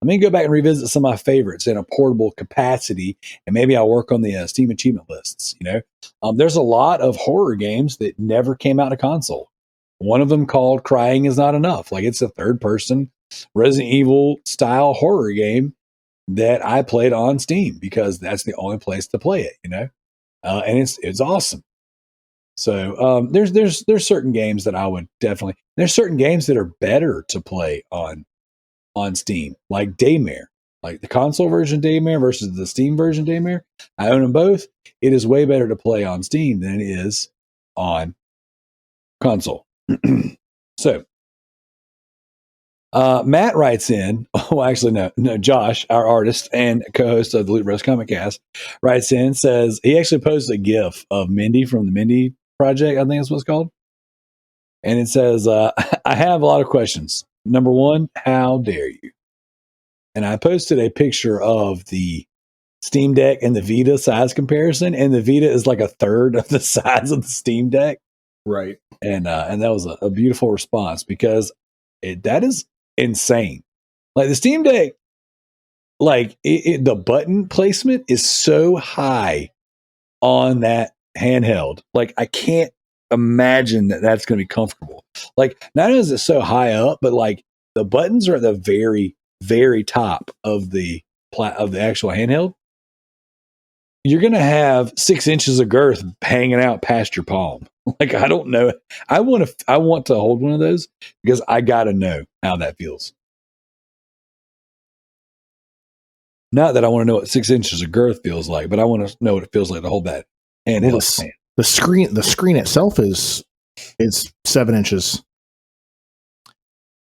me go back and revisit some of my favorites in a portable capacity, and maybe I'll work on the Steam achievement lists. There's a lot of horror games that never came out to console. One of them called Crying Is Not Enough. Like, it's a third-person Resident Evil style horror game that I played on Steam because that's the only place to play it. And it's awesome. So there's certain games that I would definitely. There's certain games that are better to play on Steam, like Daymare, like the console version of Daymare versus the Steam version of Daymare. I own them both. It is way better to play on Steam than it is on console. So Matt writes in. Oh, actually, no. Josh, our artist and co-host of the Loot Bros Comic Cast, writes in, says he actually posted a GIF of Mindy from the Mindy Project. I think that's what it's called, and it says, "I have a lot of questions. Number one, how dare you?" And I posted a picture of the Steam Deck and the Vita size comparison, and the Vita is like a third of the size of the Steam Deck. Right. And that was a beautiful response because that is insane. Like the Steam Deck, like the button placement is so high on that handheld. Like, I can't imagine that that's going to be comfortable. Like, not only is it so high up, but like the buttons are at the very, very top of the actual handheld. You're going to have 6 inches of girth hanging out past your palm. Like, I don't know. I want to hold one of those because I got to know how that feels. Not that I want to know what 6 inches of girth feels like, but I want to know what it feels like to hold that handheld. Well, the screen itself is 7 inches.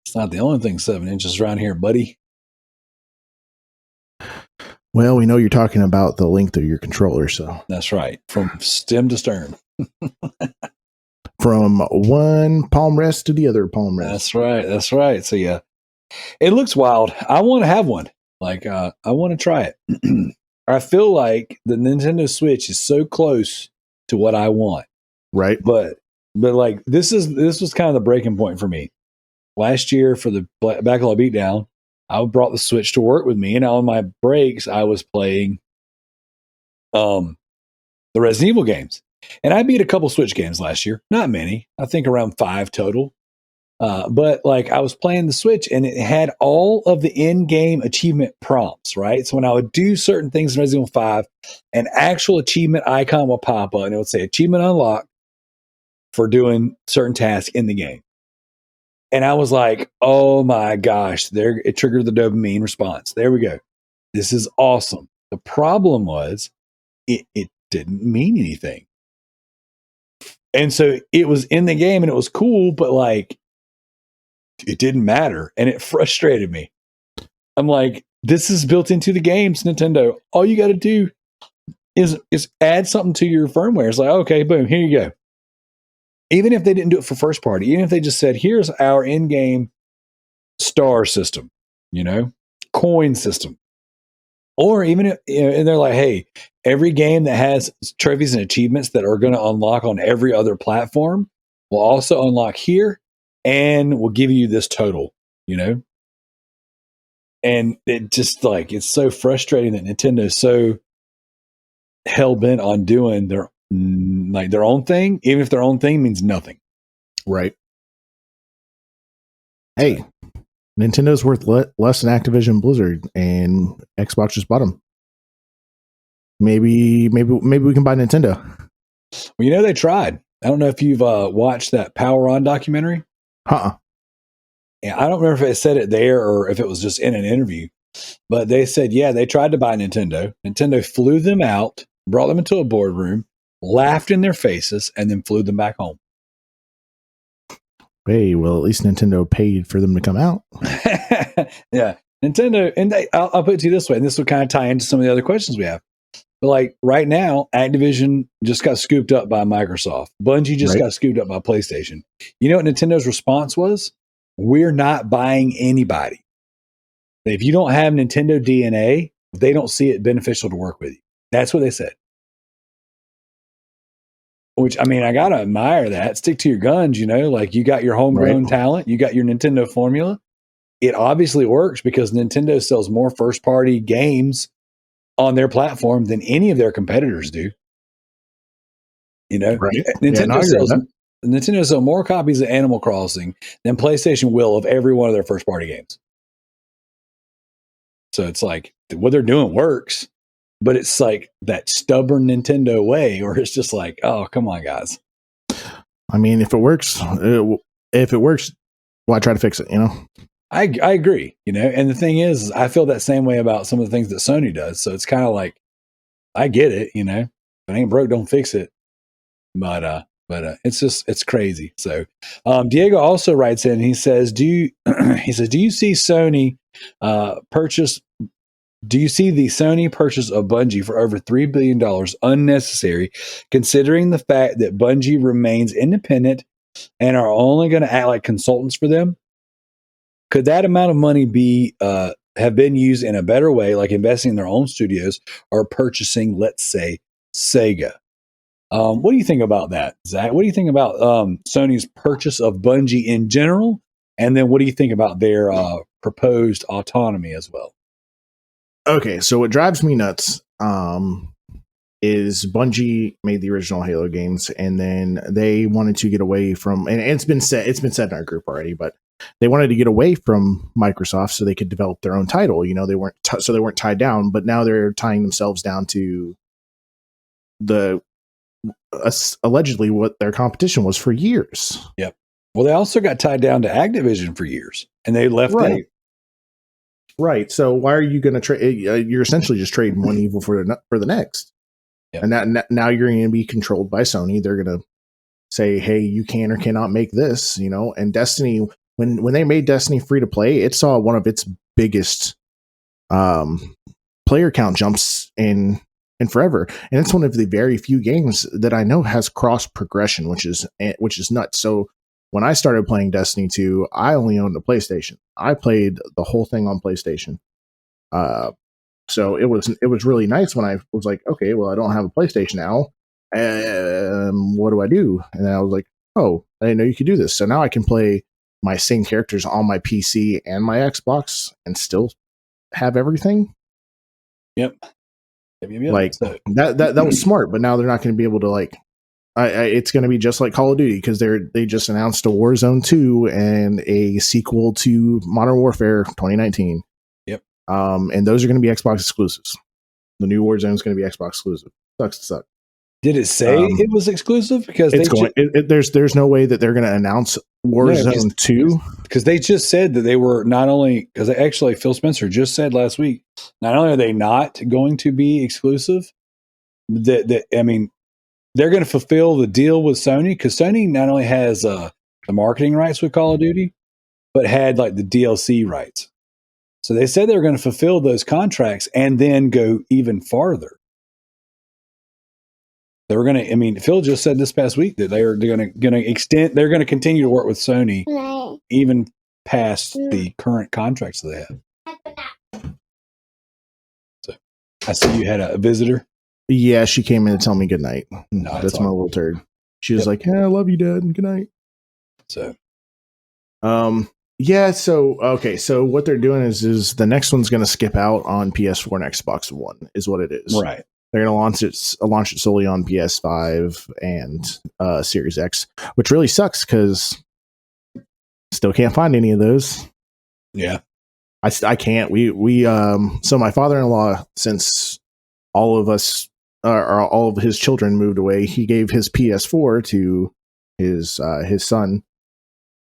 It's not the only thing 7 inches around here, buddy. Well, we know you're talking about the length of your controller, so That's right, from stem to stern. from one palm rest to the other palm rest. That's right. So yeah, it looks wild. I want to have one. Like, I want to try it. I feel like the Nintendo Switch is so close to what I want. Right. But like, this was kind of the breaking point for me. Last year for the Backlog Beatdown, I brought the Switch to work with me, and on my breaks, I was playing the Resident Evil games. And I beat a couple Switch games last year. Not many. I think around 5 total. But like I was playing the Switch and it had all of the in-game achievement prompts, right? So when I would do certain things in Resident Evil 5, an actual achievement icon will pop up and it would say achievement unlocked for doing certain tasks in the game. And I was like, oh my gosh, there it triggered the dopamine response. There we go. This is awesome. The problem was it didn't mean anything. And so it was in the game and it was cool, but like it didn't matter. And it frustrated me. I'm like, this is built into the games, Nintendo. All you got to do is add something to your firmware. It's like, okay, boom, here you go. Even if they didn't do it for first party, even if they just said, here's our in-game star system, coin system. Or even if, and they're like, hey, every game that has trophies and achievements that are going to unlock on every other platform will also unlock here and will give you this total, And it just like, it's so frustrating that Nintendo's so hell-bent on doing their own thing, even if their own thing means nothing. Right. Hey, Nintendo's worth less than Activision Blizzard, and Xbox just bought them. Maybe we can buy Nintendo. Well, they tried. I don't know if you've watched that Power On documentary. Yeah, I don't remember if it said it there or if it was just in an interview, but they said, yeah, they tried to buy Nintendo. Nintendo flew them out, brought them into a boardroom, laughed in their faces, and then flew them back home. Hey, well, at least Nintendo paid for them to come out. Yeah, Nintendo, and I'll put it to you this way, and this will kind of tie into some of the other questions we have. But like right now, Activision just got scooped up by Microsoft. Bungie just got scooped up by PlayStation. You know what Nintendo's response was? We're not buying anybody. If you don't have Nintendo DNA, they don't see it beneficial to work with you. That's what they said. Which, I mean, I got to admire that. Stick to your guns, like you got your homegrown talent, you got your Nintendo formula. It obviously works because Nintendo sells more first-party games on their platform than any of their competitors do. Right. Nintendo sells more copies of Animal Crossing than PlayStation will of every one of their first-party games. So it's like what they're doing works. But it's like that stubborn Nintendo way, or it's just like, oh, come on, guys. I mean, if it works, why try to fix it? I agree. And the thing is, I feel that same way about some of the things that Sony does. So it's kind of like, I get it. If it ain't broke, don't fix it. But it's crazy. So Diego also writes in. He says, do you see Sony purchase? Do you see the Sony purchase of Bungie for over $3 billion unnecessary, considering the fact that Bungie remains independent and are only going to act like consultants for them? Could that amount of money have been used in a better way, like investing in their own studios or purchasing, let's say, Sega? What do you think about that, Zach? What do you think about Sony's purchase of Bungie in general? And then what do you think about their proposed autonomy as well? Okay, so what drives me nuts is Bungie made the original Halo games, and then they wanted to get away from, and it's been said in our group already, but they wanted to get away from Microsoft so they could develop their own title. They weren't they weren't tied down, but now they're tying themselves down to allegedly what their competition was for years. Yep. Well, they also got tied down to Activision for years, and they left. Right. So why are you going to trade? You're essentially just trading one evil for the next. Yep. And now you're going to be controlled by Sony. They're going to say, hey, you can or cannot make this, and Destiny, when they made Destiny free to play, it saw one of its biggest player count jumps in forever. And it's one of the very few games that I know has cross progression, which is nuts. So when I started playing Destiny 2, I only owned a PlayStation. I played the whole thing on PlayStation. So it was really nice when I was like, okay, well, I don't have a PlayStation now. What do I do? And then I was like, oh, I didn't know you could do this. So now I can play my same characters on my PC and my Xbox and still have everything. Yep. Like that was smart, but now they're not going to be able to it's going to be just like Call of Duty because they just announced a Warzone 2 and a sequel to Modern Warfare 2019. Yep. And those are going to be Xbox exclusives. The new Warzone is going to be Xbox exclusive. Sucks to suck. Did it say it was exclusive? Because there's no way that they're going to announce Warzone 2 because they just said that they were not only because actually Phil Spencer just said last week not only are they not going to be exclusive, that I mean they're going to fulfill the deal with Sony because Sony not only has the marketing rights with Call of Duty, but had like the DLC rights. So they said they were going to fulfill those contracts and then go even farther. They were going to. I mean, Phil just said this past week that they're going to extend. They're going to continue to work with Sony even past the current contracts that they have. So, I see you had a visitor. Yeah, she came in to tell me good night. No, that's my little turd. She was like, "Hey, I love you, Dad, and good night." So, yeah. So, okay. So what they're doing is the next one's going to skip out on PS4 and Xbox One, is what it is. Right. They're going to launch it solely on PS5 and Series X, which really sucks because still can't find any of those. Yeah, I can't. So my father-in-law, since all of us or all of his children moved away, he gave his PS4 to his son,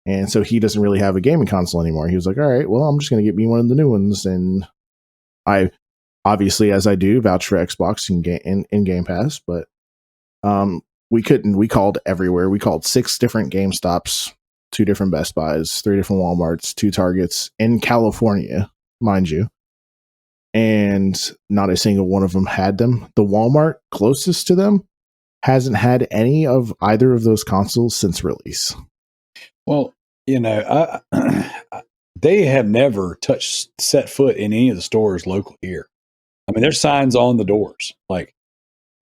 and so he doesn't really have a gaming console anymore. He was like, "All right, well, I'm just going to get me one of the new ones," and I. Obviously, as I do, vouch for Xbox in Game Pass, but we couldn't. We called everywhere. We called 6 different GameStops, 2 different Best Buys, 3 different Walmarts, 2 Targets in California, mind you, and not a single one of them had them. The Walmart closest to them hasn't had any of either of those consoles since release. Well, they have never set foot in any of the stores locally here. I mean, there's signs on the doors like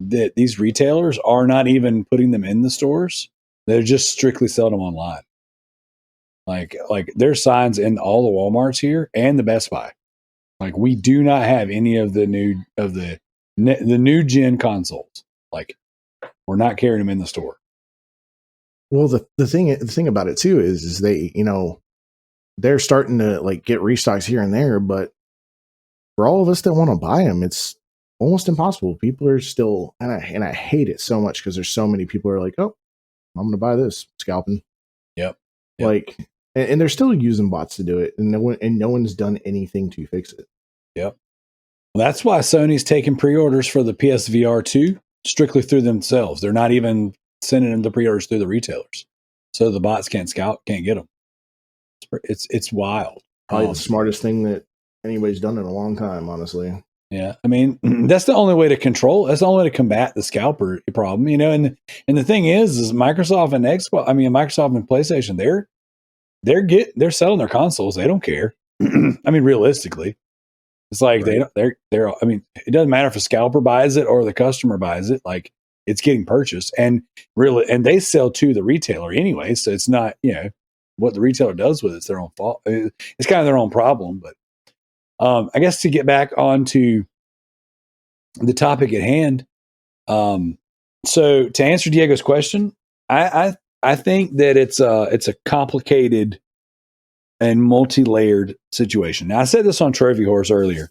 that. These retailers are not even putting them in the stores; they're just strictly selling them online. Like there's signs in all the WalMarts here and the Best Buy. Like we do not have any of the new gen consoles. Like we're not carrying them in the store. Well, the thing about it too is they they're starting to like get restocks here and there, but for all of us that want to buy them, it's almost impossible. People are still, and I hate it so much because there's so many people who are like, "Oh, I'm going to buy this," scalping. Yep. Like, and they're still using bots to do it, and no one's done anything to fix it. Yep. Well, that's why Sony's taking pre-orders for the PSVR 2 strictly through themselves. They're not even sending them the pre-orders through the retailers, so the bots can't get them. It's wild. Probably the smartest thing that anybody's done in a long time, honestly. Yeah, I mean that's the only way to control. That's the only way to combat the scalper problem, And the thing is Microsoft and Xbox. I mean, Microsoft and PlayStation. They're selling their consoles. They don't care. I mean, realistically, it's like right. they're. I mean, it doesn't matter if a scalper buys it or the customer buys it. Like it's getting purchased, and they sell to the retailer anyway. So it's not what the retailer does with it's their own fault. It's kind of their own problem, but. I guess to get back onto the topic at hand. So to answer Diego's question, I think that it's a complicated and multi-layered situation. Now I said this on Trophy Horse earlier.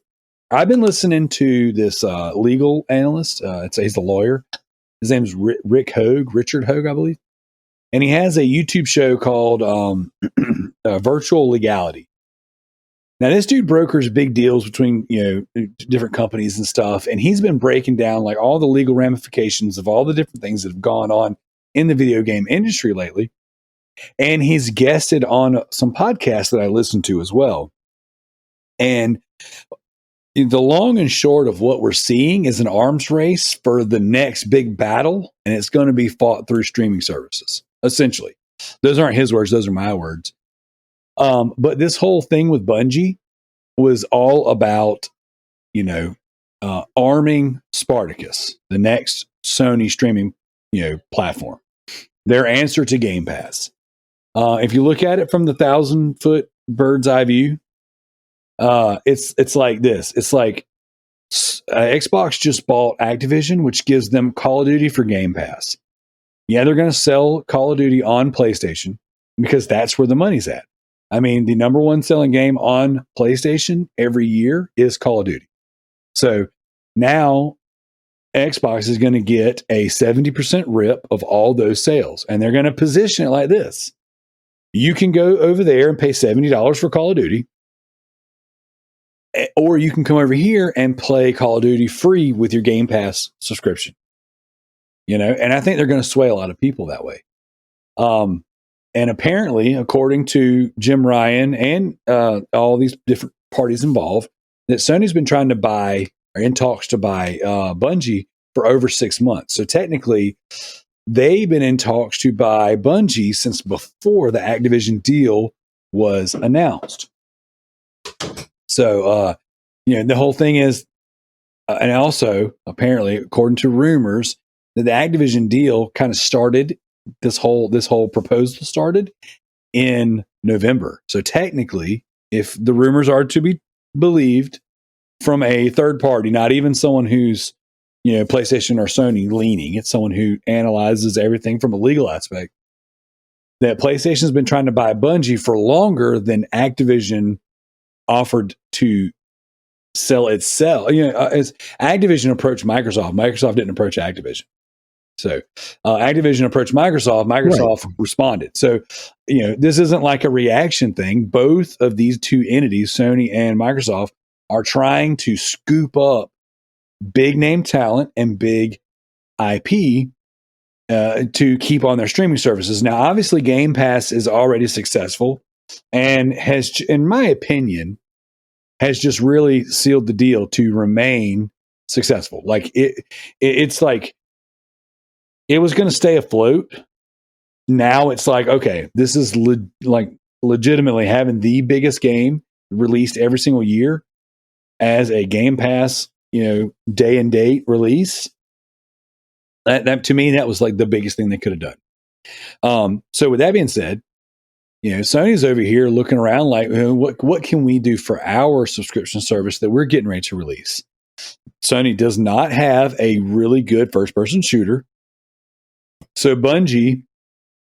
I've been listening to this legal analyst. He's a lawyer. His name's Richard Hogue, I believe. And he has a YouTube show called Virtual Legality. Now, this dude brokers big deals between, different companies and stuff. And he's been breaking down like all the legal ramifications of all the different things that have gone on in the video game industry lately. And he's guested on some podcasts that I listen to as well. And the long and short of what we're seeing is an arms race for the next big battle. And it's going to be fought through streaming services, essentially. Those aren't his words. Those are my words. But this whole thing with Bungie was all about, arming Spartacus, the next Sony streaming, platform, their answer to Game Pass. If you look at it from the 1,000-foot bird's eye view, it's like this. It's like Xbox just bought Activision, which gives them Call of Duty for Game Pass. Yeah, they're going to sell Call of Duty on PlayStation because that's where the money's at. I mean, the number one selling game on PlayStation every year is Call of Duty. So now Xbox is going to get a 70% rip of all those sales. And they're going to position it like this. You can go over there and pay $70 for Call of Duty. Or you can come over here and play Call of Duty free with your Game Pass subscription. And I think they're going to sway a lot of people that way. And apparently, according to Jim Ryan and all these different parties involved, that Sony's been trying to buy, or in talks to buy, Bungie for over 6 months. So technically, they've been in talks to buy Bungie since before the Activision deal was announced. So, the whole thing is, and also apparently, according to rumors, that the Activision deal kind of started, this whole proposal started in November. So technically, if the rumors are to be believed from a third party, not even someone who's, PlayStation or Sony leaning, it's someone who analyzes everything from a legal aspect, that PlayStation's been trying to buy Bungie for longer than Activision offered to sell itself. As Activision approached Microsoft, Microsoft didn't approach Activision. So Activision approached Microsoft. Microsoft responded. So, this isn't like a reaction thing. Both of these two entities, Sony and Microsoft, are trying to scoop up big name talent and big IP to keep on their streaming services. Now, obviously, Game Pass is already successful and has, in my opinion, has just really sealed the deal to remain successful. Like it's like, it was going to stay afloat. Now it's like, okay, this is legitimately having the biggest game released every single year as a Game Pass, day and date release. That to me, that was like the biggest thing they could have done. So with that being said, Sony's over here looking around like, what can we do for our subscription service that we're getting ready to release? Sony does not have a really good first-person shooter. So Bungie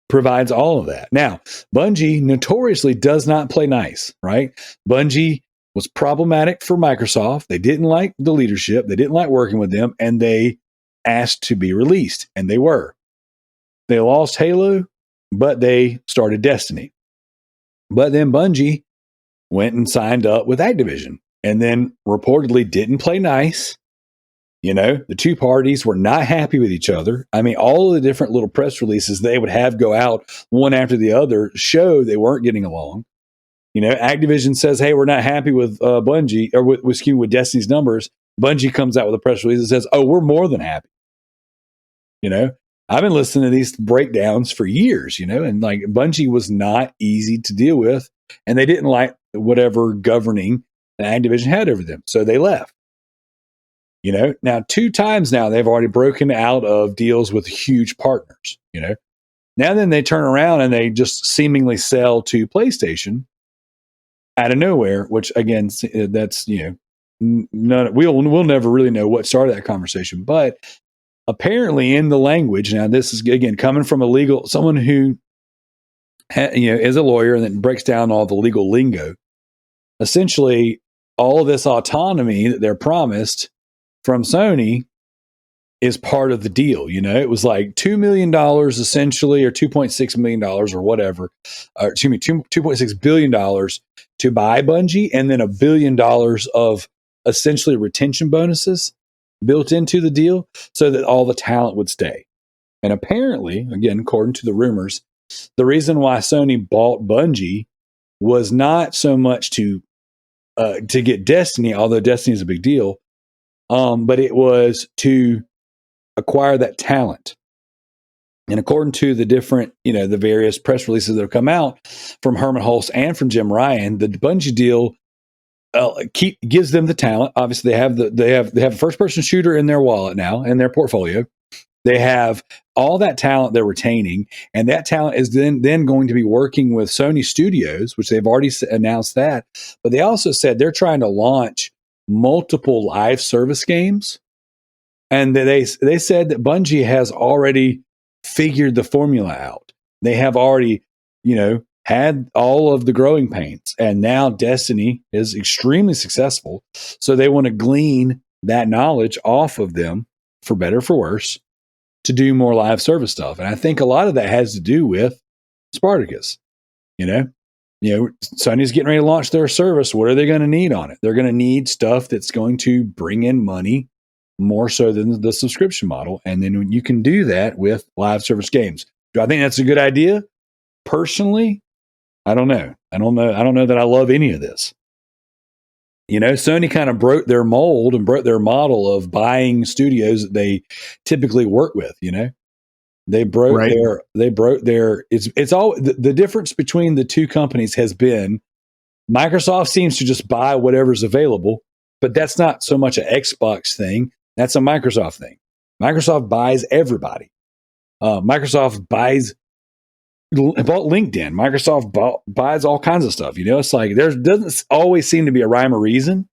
provides all of that. Now, Bungie notoriously does not play nice, right? Bungie was problematic for Microsoft. They didn't like the leadership. They didn't like working with them, and they asked to be released, and they were. They lost Halo, but they started Destiny. But then Bungie went and signed up with Activision, and then reportedly didn't play nice. The two parties were not happy with each other. I mean, all of the different little press releases they would have go out one after the other show they weren't getting along. Activision says, hey, we're not happy with Bungie, or with Destiny's numbers. Bungie comes out with a press release that says, oh, we're more than happy. I've been listening to these breakdowns for years, and like Bungie was not easy to deal with, and they didn't like whatever governing that Activision had over them. So they left. Now 2 times now they've already broken out of deals with huge partners. Now then they turn around and they just seemingly sell to PlayStation out of nowhere, which again, that's we'll never really know what started that conversation. But apparently, in the language, now this is again coming from someone who is a lawyer and then breaks down all the legal lingo. Essentially, all of this autonomy that they're promised from Sony is part of the deal. It was like $2 million essentially, or $2.6 million or whatever, or excuse me, $2.6 billion to buy Bungie, and then $1 billion of essentially retention bonuses built into the deal so that all the talent would stay. And apparently, again, according to the rumors, the reason why Sony bought Bungie was not so much to get Destiny, although Destiny is a big deal, but it was to acquire that talent. And according to the different, the various press releases that have come out from Herman Hulse and from Jim Ryan, the Bungie deal gives them the talent. Obviously, they have a first-person shooter in their wallet now, in their portfolio. They have all that talent they're retaining, and that talent is then going to be working with Sony Studios, which they've already announced that. But they also said they're trying to launch multiple live service games, and they said that Bungie has already figured the formula out. They have already, had all of the growing pains, and now Destiny is extremely successful. So they want to glean that knowledge off of them, for better or for worse, to do more live service stuff. And I think a lot of that has to do with Spartacus. Sony's getting ready to launch their service. What are they going to need on it? They're going to need stuff that's going to bring in money more so than the subscription model. And then you can do that with live service games. Do I think that's a good idea? Personally, I don't know. I don't know that I love any of this. Sony kind of broke their mold and broke their model of buying studios that they typically work with. They broke their. It's all the difference between the two companies has been Microsoft seems to just buy whatever's available, but that's not so much an Xbox thing. That's a Microsoft thing. Microsoft buys everybody. Microsoft bought LinkedIn. Microsoft buys all kinds of stuff. It's like there doesn't always seem to be a rhyme or reason.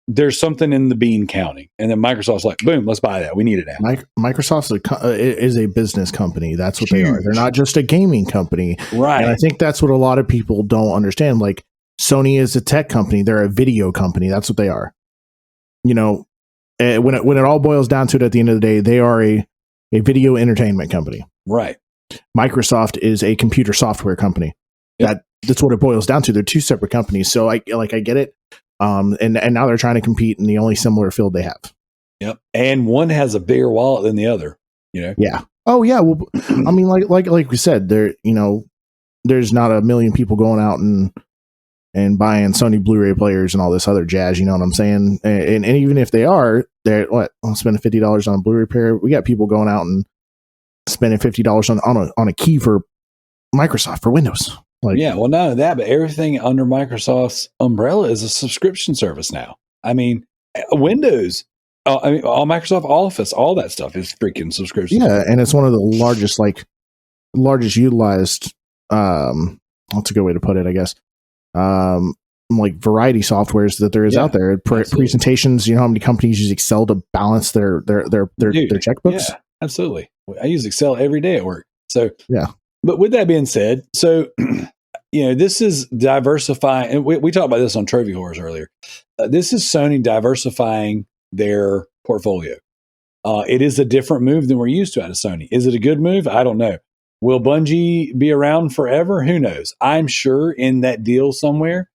There's something in the bean counting, and then Microsoft's like, boom, let's buy that. We need it now. Microsoft is a business company. That's what they are. They're not just a gaming company. Right. And I think that's what a lot of people don't understand. Like, Sony is a tech company. They're a video company. That's what they are. When it all boils down to it, at the end of the day, they are a video entertainment company. Right. Microsoft is a computer software company. Yep. That's what it boils down to. They're two separate companies. So I get it. And now they're trying to compete in the only similar field they have. Yep. And one has a bigger wallet than the other, Yeah. Oh yeah. Well, I mean, like we said, there's not a million people going out and buying Sony Blu-ray players and all this other jazz. You know what I'm saying? And even if they are, I'll spend $50 on a Blu-ray player. We got people going out and spending $50 on a key for Microsoft for Windows. Well, none of that, but everything under Microsoft's umbrella is a subscription service now. I mean, Windows, all Microsoft Office, all that stuff is freaking subscription. Yeah, and it's one of the largest utilized. That's a good way to put it, I guess. Variety softwares that there is out there. Presentations. How many companies use Excel to balance their checkbooks? Yeah, absolutely. I use Excel every day at work. So yeah. But with that being said, so this is diversifying, and we talked about this on Trophy Horrors earlier. This is Sony diversifying their portfolio. It is a different move than we're used to out of Sony. Is it a good move? I don't know. Will Bungie be around forever? Who knows? I'm sure in that deal somewhere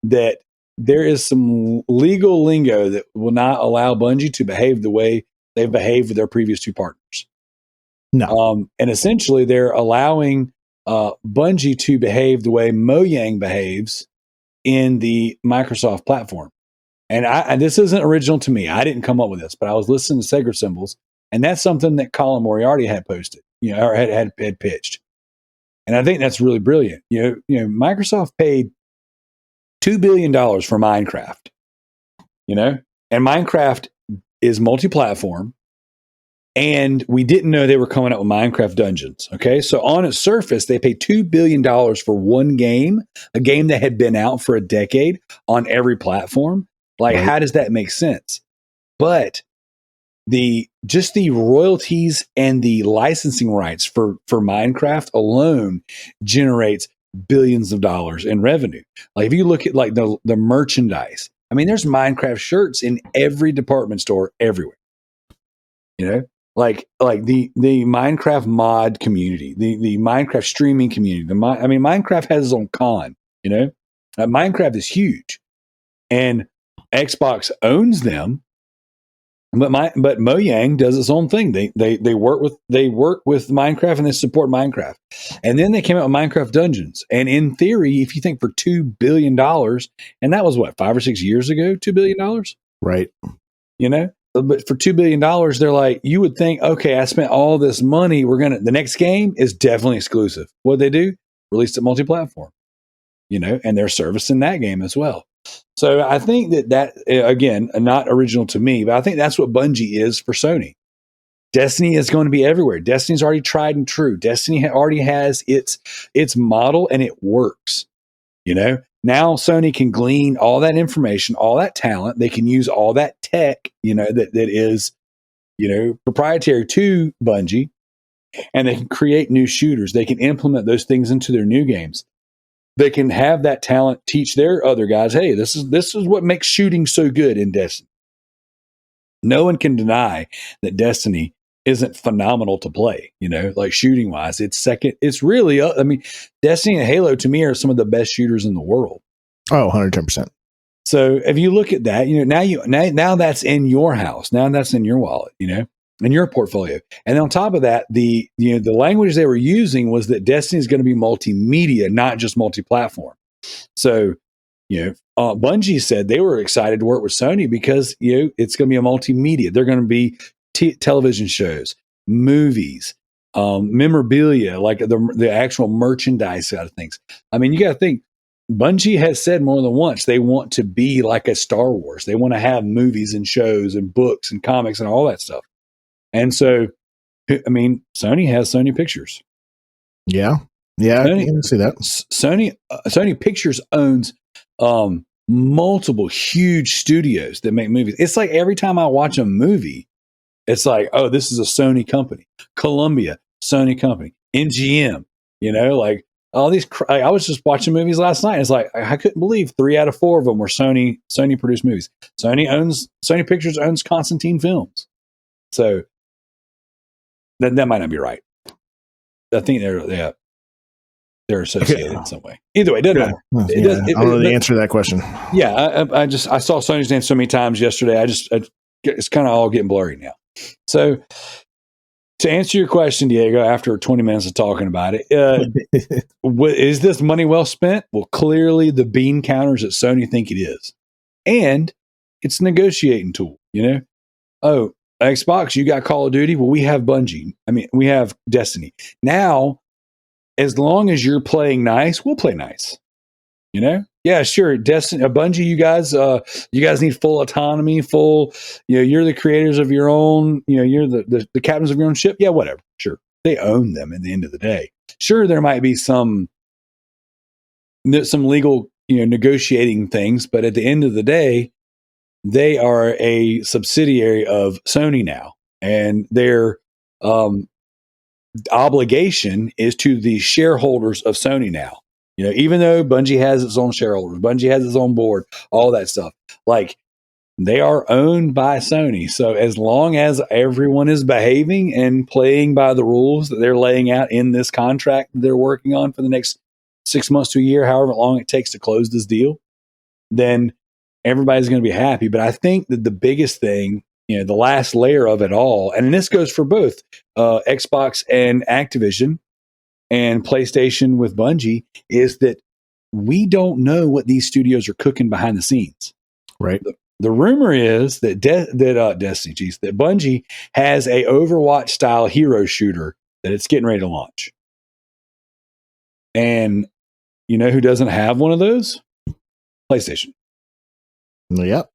that there is some legal lingo that will not allow Bungie to behave the way they've behaved with their previous two partners. No. And essentially they're allowing Bungie to behave the way Mojang behaves in the Microsoft platform. And this isn't original to me. I didn't come up with this, but I was listening to Sacred Symbols, and that's something that Colin Moriarty had posted, or had pitched. And I think that's really brilliant. Microsoft paid $2 billion for Minecraft, and Minecraft is multi-platform. And we didn't know they were coming out with Minecraft Dungeons. Okay. So on its surface, they paid $2 billion for one game, a game that had been out for a decade on every platform. How does that make sense? But the royalties and the licensing rights for Minecraft alone generates billions of dollars in revenue. If you look at the merchandise, I mean, there's Minecraft shirts in every department store everywhere. Like the Minecraft mod community, the Minecraft streaming community. Minecraft has its own con. Minecraft is huge, and Xbox owns them. But Mojang does its own thing. They work with Minecraft, and they support Minecraft. And then they came out with Minecraft Dungeons. And in theory, if you think for $2 billion, and that was 5 or 6 years ago, $2 billion, right? But for $2 billion, they're like, you would think, okay, I spent all this money. The next game is definitely exclusive. What they do? Released it multi-platform, and they're servicing that game as well. So I think that again, not original to me, but I think that's what Bungie is for Sony. Destiny is going to be everywhere. Destiny's already tried and true. Destiny already has its model, and it works. Now Sony can glean all that information, all that talent. They can use all that tech, that is, proprietary to Bungie, and they can create new shooters. They can implement those things into their new games. They can have that talent teach their other guys, hey, this is what makes shooting so good in Destiny. No one can deny that Destiny isn't phenomenal to play, like shooting wise. It's second. It's really, Destiny and Halo to me are some of the best shooters in the world. Oh, 110%. So if you look at that, now that's in your house. Now that's in your wallet, in your portfolio. And on top of that, the language they were using was that Destiny is going to be multimedia, not just multi-platform. So, Bungie said they were excited to work with Sony because, it's going to be a multimedia. They're going to be television shows, movies, memorabilia, like the actual merchandise side of things. I mean, you got to think, Bungie has said more than once they want to be like a Star Wars. They want to have movies and shows and books and comics and all that stuff. And so, Sony has Sony Pictures. Yeah, Sony, I can see that. Sony Pictures owns multiple huge studios that make movies. It's like every time I watch a movie, it's like, oh, this is a Sony company. Columbia, Sony company. MGM, like all these. I was just watching movies last night. It's like I couldn't believe 3 out of 4 of them were Sony produced movies. Sony Pictures owns Constantine Films. So that might not be right. I think they're associated in some way. Either way, it doesn't matter. I don't know the answer to that question. Yeah, I saw Sony's name so many times yesterday. It's kind of all getting blurry now. So to answer your question, Diego, after 20 minutes of talking about it, is this money well spent? Well, clearly the bean counters at Sony think it is. And it's a negotiating tool, Oh, Xbox, you got Call of Duty. Well, we have Bungie. We have Destiny. Now, as long as you're playing nice, we'll play nice. Yeah, sure. Destiny, Bungie, you guys need full autonomy, you're the creators of your own, you're the captains of your own ship. Yeah, whatever. Sure. They own them at the end of the day. Sure, there might be some legal, negotiating things, but at the end of the day, they are a subsidiary of Sony now, and their obligation is to the shareholders of Sony now. Even though Bungie has its own shareholders, Bungie has its own board, all that stuff, like they are owned by Sony. So as long as everyone is behaving and playing by the rules that they're laying out in this contract that they're working on for the next 6 months to a year, however long it takes to close this deal, then everybody's going to be happy. But I think that the biggest thing, the last layer of it all, and this goes for both Xbox and Activision and PlayStation with Bungie, is that we don't know what these studios are cooking behind the scenes. Right. The rumor is that that Bungie has a Overwatch style hero shooter that it's getting ready to launch. And you know who doesn't have one of those? PlayStation. Yep.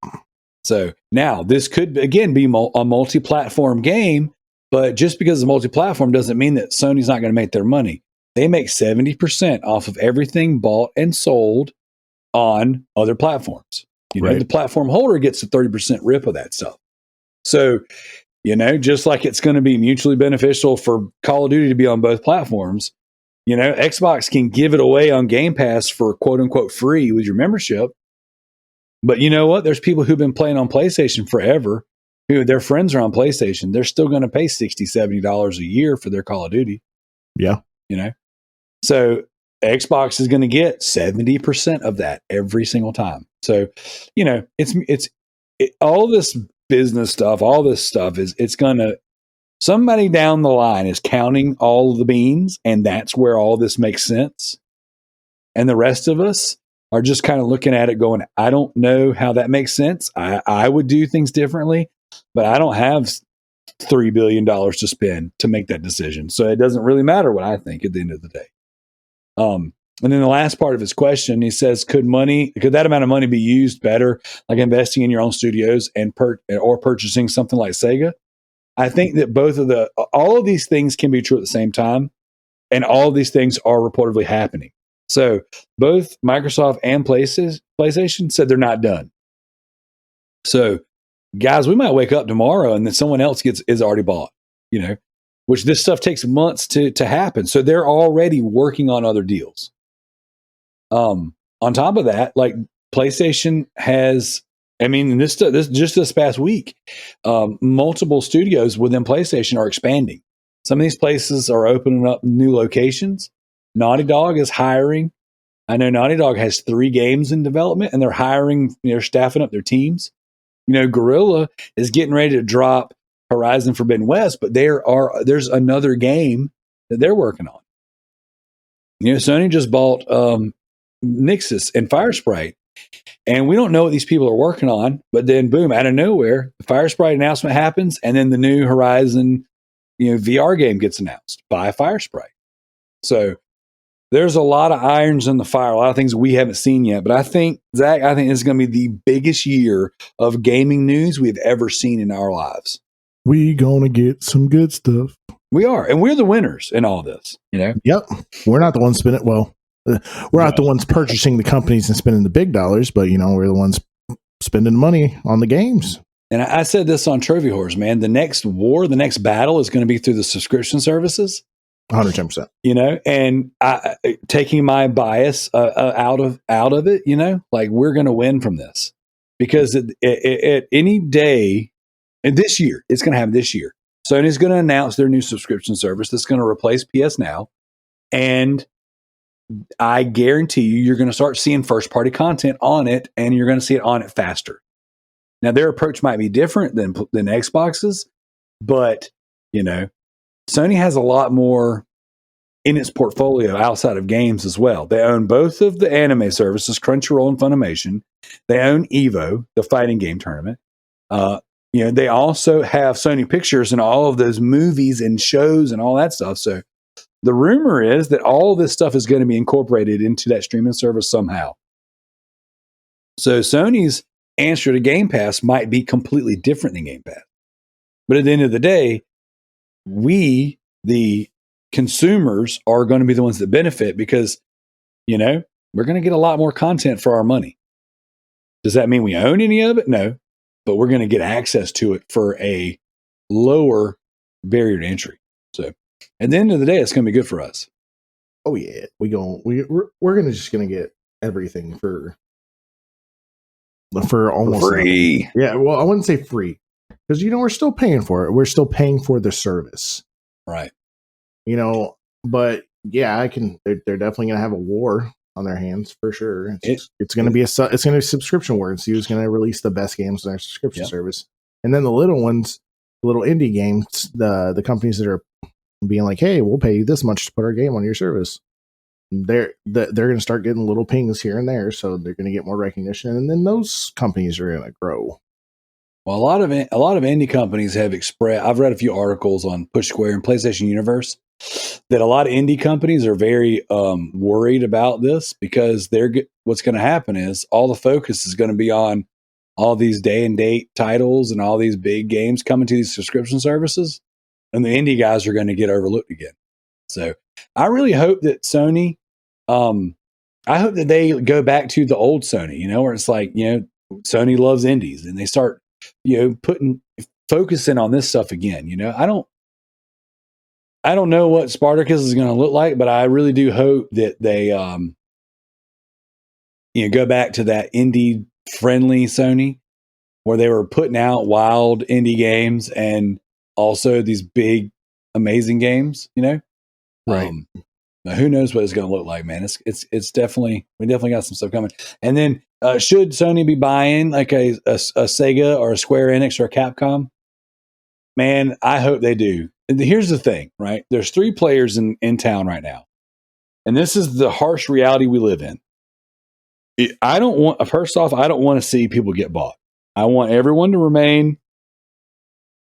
So now this could again be a multi-platform game, but just because it's multi-platform doesn't mean that Sony's not going to make their money. They make 70% off of everything bought and sold on other platforms. The platform holder gets a 30% rip of that stuff. So, just like it's going to be mutually beneficial for Call of Duty to be on both platforms, Xbox can give it away on Game Pass for quote unquote free with your membership. But you know what? There's people who've been playing on PlayStation forever, who their friends are on PlayStation. They're still going to pay $60, $70 a year for their Call of Duty. Yeah. So Xbox is going to get 70% of that every single time. So, it's all this business stuff, all this stuff it's going to, somebody down the line is counting all of the beans, and that's where all this makes sense. And the rest of us are just kind of looking at it going, I don't know how that makes sense. I would do things differently, but I don't have $3 billion to spend to make that decision. So it doesn't really matter what I think at the end of the day. And then the last part of his question, he says, could that amount of money be used better, like investing in your own studios and or purchasing something like Sega? I think that all of these things can be true at the same time, and all of these things are reportedly happening. So both Microsoft and PlayStation said they're not done. So guys, we might wake up tomorrow and then someone else is already bought. which this stuff takes months to happen. So they're already working on other deals. On top of that, like PlayStation has, I mean, this just this past week, multiple studios within PlayStation are expanding. Some of these places are opening up new locations. Naughty Dog is hiring. I know Naughty Dog has 3 games in development, and they're hiring, they're staffing up their teams. Guerrilla is getting ready to drop Horizon Forbidden West, but there's another game that they're working on. Sony just bought Nixxes and Firesprite, and we don't know what these people are working on. But then, boom, out of nowhere, the Firesprite announcement happens, and then the new Horizon, VR game gets announced by Firesprite. So there's a lot of irons in the fire, a lot of things we haven't seen yet. But I think, Zach, this is going to be the biggest year of gaming news we've ever seen in our lives. We gonna get some good stuff. We are, and we're the winners in all this. Yep, we're not the ones spending. Well, we're not the ones purchasing the companies and spending the big dollars, but we're the ones spending money on the games. And I said this on Trophy Horse, man. The next war, the next battle is going to be through the subscription services. 110%. And taking my bias out of it, like we're going to win from this because at any day, and this year, it's going to happen this year. Sony's going to announce their new subscription service that's going to replace PS Now. And I guarantee you're going to start seeing first party content on it, and you're going to see it on it faster. Now, their approach might be different than Xbox's, but, Sony has a lot more in its portfolio outside of games as well. They own both of the anime services, Crunchyroll and Funimation. They own Evo, the fighting game tournament. They also have Sony Pictures and all of those movies and shows and all that stuff. So the rumor is that all this stuff is going to be incorporated into that streaming service somehow. So Sony's answer to Game Pass might be completely different than Game Pass. But at the end of the day, we, the consumers, are going to be the ones that benefit because, we're going to get a lot more content for our money. Does that mean we own any of it? No. But we're going to get access to it for a lower barrier to entry. So at the end of the day, it's going to be good for us. Oh yeah, we're just going to get everything for almost free. Nothing. Yeah, well, I wouldn't say free because we're still paying for it. We're still paying for the service, right? But yeah, they're definitely going to have a war on their hands for sure. It's going to be a subscription war. And see who's going to release the best games on their subscription service, and then the little ones, the little indie games, the companies that are being like, "Hey, we'll pay you this much to put our game on your service." They're going to start getting little pings here and there, so they're going to get more recognition, and then those companies are going to grow. Well, a lot of indie companies have expressed. I've read a few articles on Push Square and PlayStation Universe that a lot of indie companies are very worried about this because what's going to happen is all the focus is going to be on all these day and date titles and all these big games coming to these subscription services, and the indie guys are going to get overlooked again. So I really hope that Sony, I hope that they go back to the old Sony, where it's like, Sony loves indies and they start, focusing on this stuff again. I don't know what Spartacus is going to look like, but I really do hope that they, go back to that indie friendly Sony where they were putting out wild indie games and also these big, amazing games, Right. Who knows what it's going to look like, man? It's definitely, we definitely got some stuff coming. And then should Sony be buying like a Sega or a Square Enix or a Capcom? Man, I hope they do. And here's the thing, right? There's 3 players in town right now. And this is the harsh reality we live in. First off, I don't want to see people get bought. I want everyone to remain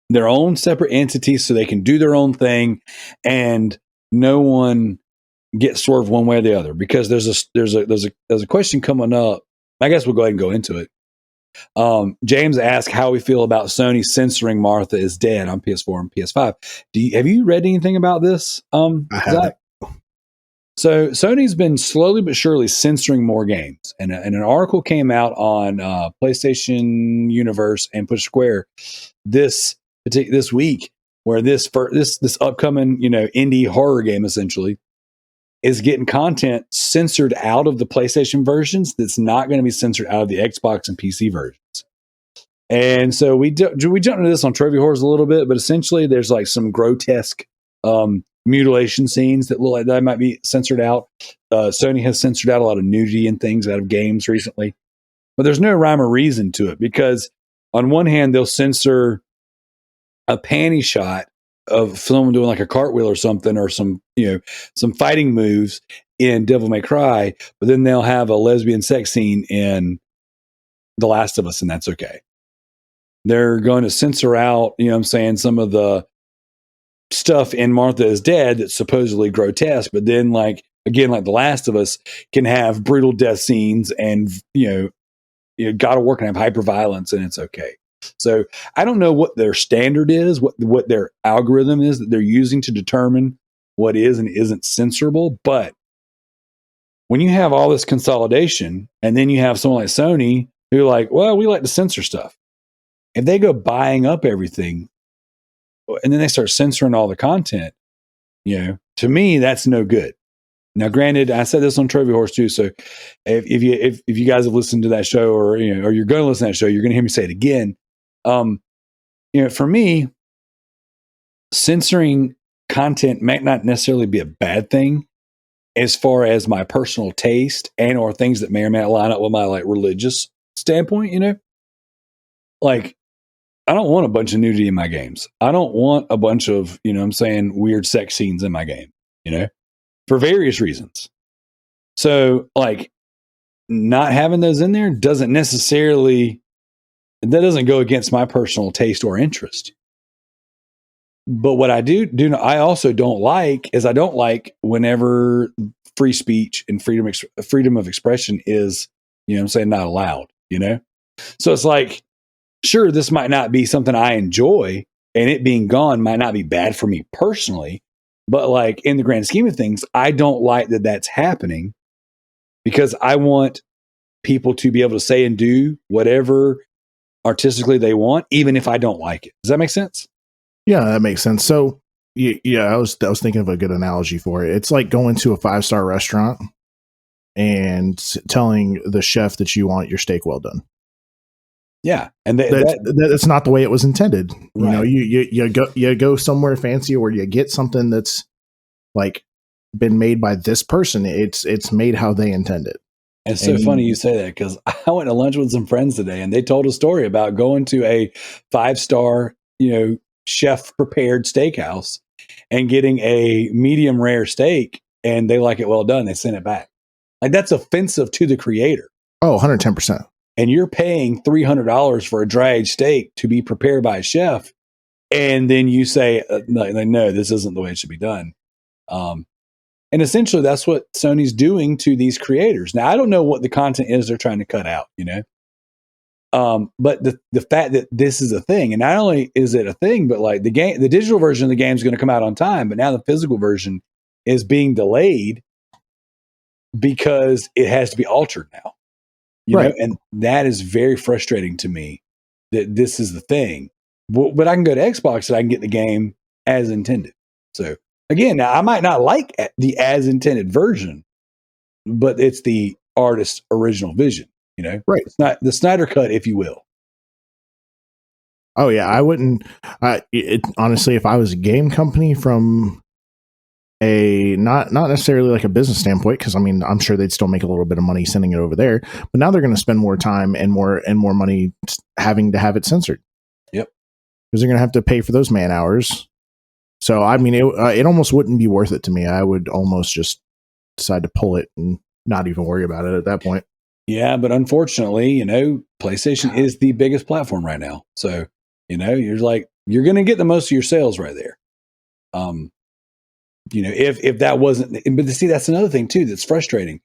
their own separate entities so they can do their own thing and no one get swerved one way or the other, because there's a question coming up. I guess we'll go ahead and go into it. James asked how we feel about Sony censoring Martha is Dead on PS4 and PS5. Have you read anything about this? I haven't. So Sony's been slowly but surely censoring more games, and an article came out on PlayStation Universe and Push Square this week where this upcoming, indie horror game essentially is getting content censored out of the PlayStation versions that's not going to be censored out of the Xbox and PC versions. And so we jumped into this on Trophy Horrors a little bit, but essentially there's like some grotesque mutilation scenes that look like that might be censored out. Sony has censored out a lot of nudity and things out of games recently, but there's no rhyme or reason to it, because on one hand they'll censor a panty shot of someone doing like a cartwheel or something, or some fighting moves in Devil May Cry, but then they'll have a lesbian sex scene in The Last of Us, and that's okay. They're going to censor out, some of the stuff in Martha is Dead that's supposedly grotesque, but then like The Last of Us can have brutal death scenes, and God of War can have hyper violence, and it's okay. So I don't know what their standard is, what their algorithm is that they're using to determine what is and isn't censorable. But when you have all this consolidation, and then you have someone like Sony who like, well, we like to censor stuff. If they go buying up everything and then they start censoring all the content, to me, that's no good. Now, granted, I said this on Trophy Horse too. So if you guys have listened to that show, or you're going to listen to that show, you're going to hear me say it again. For me, censoring content might not necessarily be a bad thing as far as my personal taste and or things that may or may not line up with my like religious standpoint. Like, I don't want a bunch of nudity in my games. I don't want a bunch of, weird sex scenes in my game, for various reasons. So like, not having those in there doesn't go against my personal taste or interest. But what I do I also don't like is, I don't like whenever free speech and freedom of expression is, not allowed, So it's like, sure, this might not be something I enjoy, and it being gone might not be bad for me personally, but like in the grand scheme of things, I don't like that that's happening, because I want people to be able to say and do whatever artistically they want, even if I don't like it. Does that make sense? Yeah, that makes sense. So yeah, I was thinking of a good analogy for it. It's like going to a 5-star restaurant and telling the chef that you want your steak well done. Yeah, and that's not the way it was intended. Right. You go somewhere fancy where you get something that's like been made by this person. It's made how they intend it. It's so funny you say that, because I went to lunch with some friends today, and they told a story about going to a 5-star, chef prepared steakhouse and getting a medium rare steak, and they like it well done. They send it back. Like, that's offensive to the creator. Oh, 110%. And you're paying $300 for a dry-aged steak to be prepared by a chef, and then you say, no, this isn't the way it should be done. And essentially, that's what Sony's doing to these creators. Now, I don't know what the content is they're trying to cut out, but the fact that this is a thing, and not only is it a thing, but like the digital version of the game is going to come out on time, but now the physical version is being delayed because it has to be altered now. Right. And that is very frustrating to me, that this is the thing. But I can go to Xbox and I can get the game as intended. So again, now I might not like the as intended version, but it's the artist's original vision, Right. It's not the Snyder cut, if you will. Oh yeah, I wouldn't. Honestly, if I was a game company from a not necessarily like a business standpoint, because I mean, I'm sure they'd still make a little bit of money sending it over there, but now they're going to spend more time and more money having to have it censored. Yep, because they're going to have to pay for those man hours. So I mean, it almost wouldn't be worth it to me. I would almost just decide to pull it and not even worry about it at that point. Yeah, but unfortunately, PlayStation is the biggest platform right now. So, you're going to get the most of your sales right there. If that wasn't, but see, that's another thing too that's frustrating,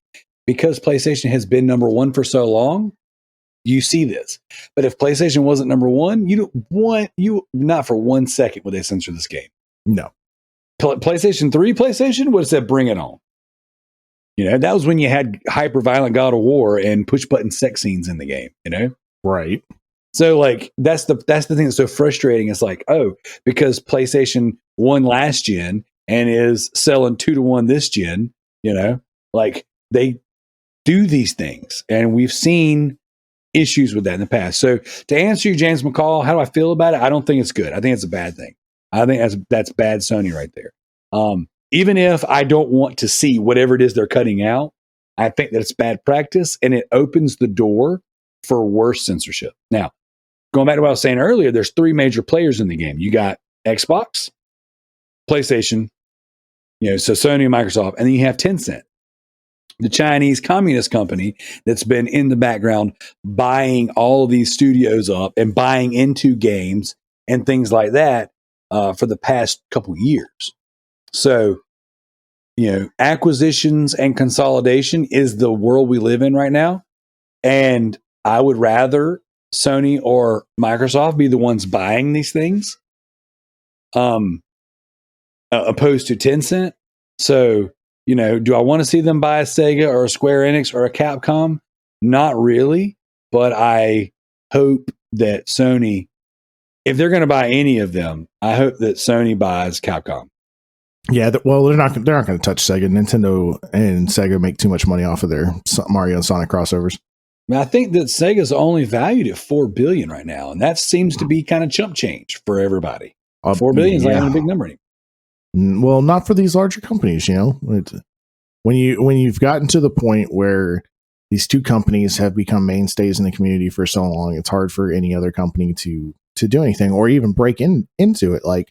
because PlayStation has been number one for so long. You see this, but if PlayStation wasn't number one, not for 1 second would they censor this game. No. PlayStation 3, would have said, bring it on. That was when you had hyper violent God of War and push button sex scenes in the game, Right. So like that's the thing that's so frustrating. It's like, oh, because PlayStation won last gen and is selling 2-to-1 this gen, like they do these things, and we've seen issues with that in the past. So to answer you, James McCall, how do I feel about it? I don't think it's good. I think it's a bad thing. I think that's bad Sony right there. Even if I don't want to see whatever it is they're cutting out, I think that it's bad practice, and it opens the door for worse censorship. Now, going back to what I was saying earlier, there's 3 major players in the game. You got Xbox, PlayStation, so Sony and Microsoft, and then you have Tencent, the Chinese communist company that's been in the background buying all of these studios up and buying into games and things like that for the past couple years. So, acquisitions and consolidation is the world we live in right now. And I would rather Sony or Microsoft be the ones buying these things opposed to Tencent. So, do I want to see them buy a Sega or a Square Enix or a Capcom? Not really, but I hope that Sony, if they're going to buy any of them, I hope that Sony buys Capcom. Yeah, they're not going to touch Sega. Nintendo and Sega make too much money off of their Mario and Sonic crossovers. I think that Sega's only valued at $4 billion right now, and that seems to be kind of chump change for everybody. $4 billion is not even a big number anymore. Well, not for these larger companies, when you've gotten to the point where these 2 companies have become mainstays in the community for so long, it's hard for any other company to do anything or even break into it. Like,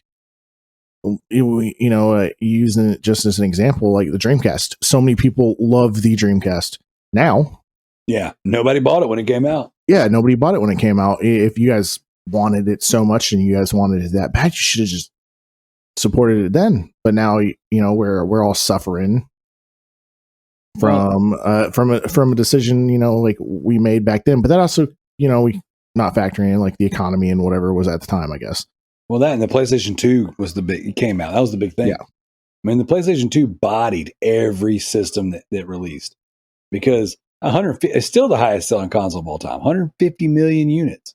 using it just as an example, like the Dreamcast. So many people love the Dreamcast now. Yeah, nobody bought it when it came out. Yeah, nobody bought it when it came out. If you guys wanted it so much and you guys wanted it that bad, you should have just supported it then. But now, we're all suffering from a decision, like we made back then. But that also, we not factoring in like the economy and whatever was at the time, I guess. Well, that and the PlayStation 2 was it came out. That was the big thing. Yeah. I mean, the PlayStation 2 bodied every system that released because 150 it's still the highest selling console of all time. 150 million units.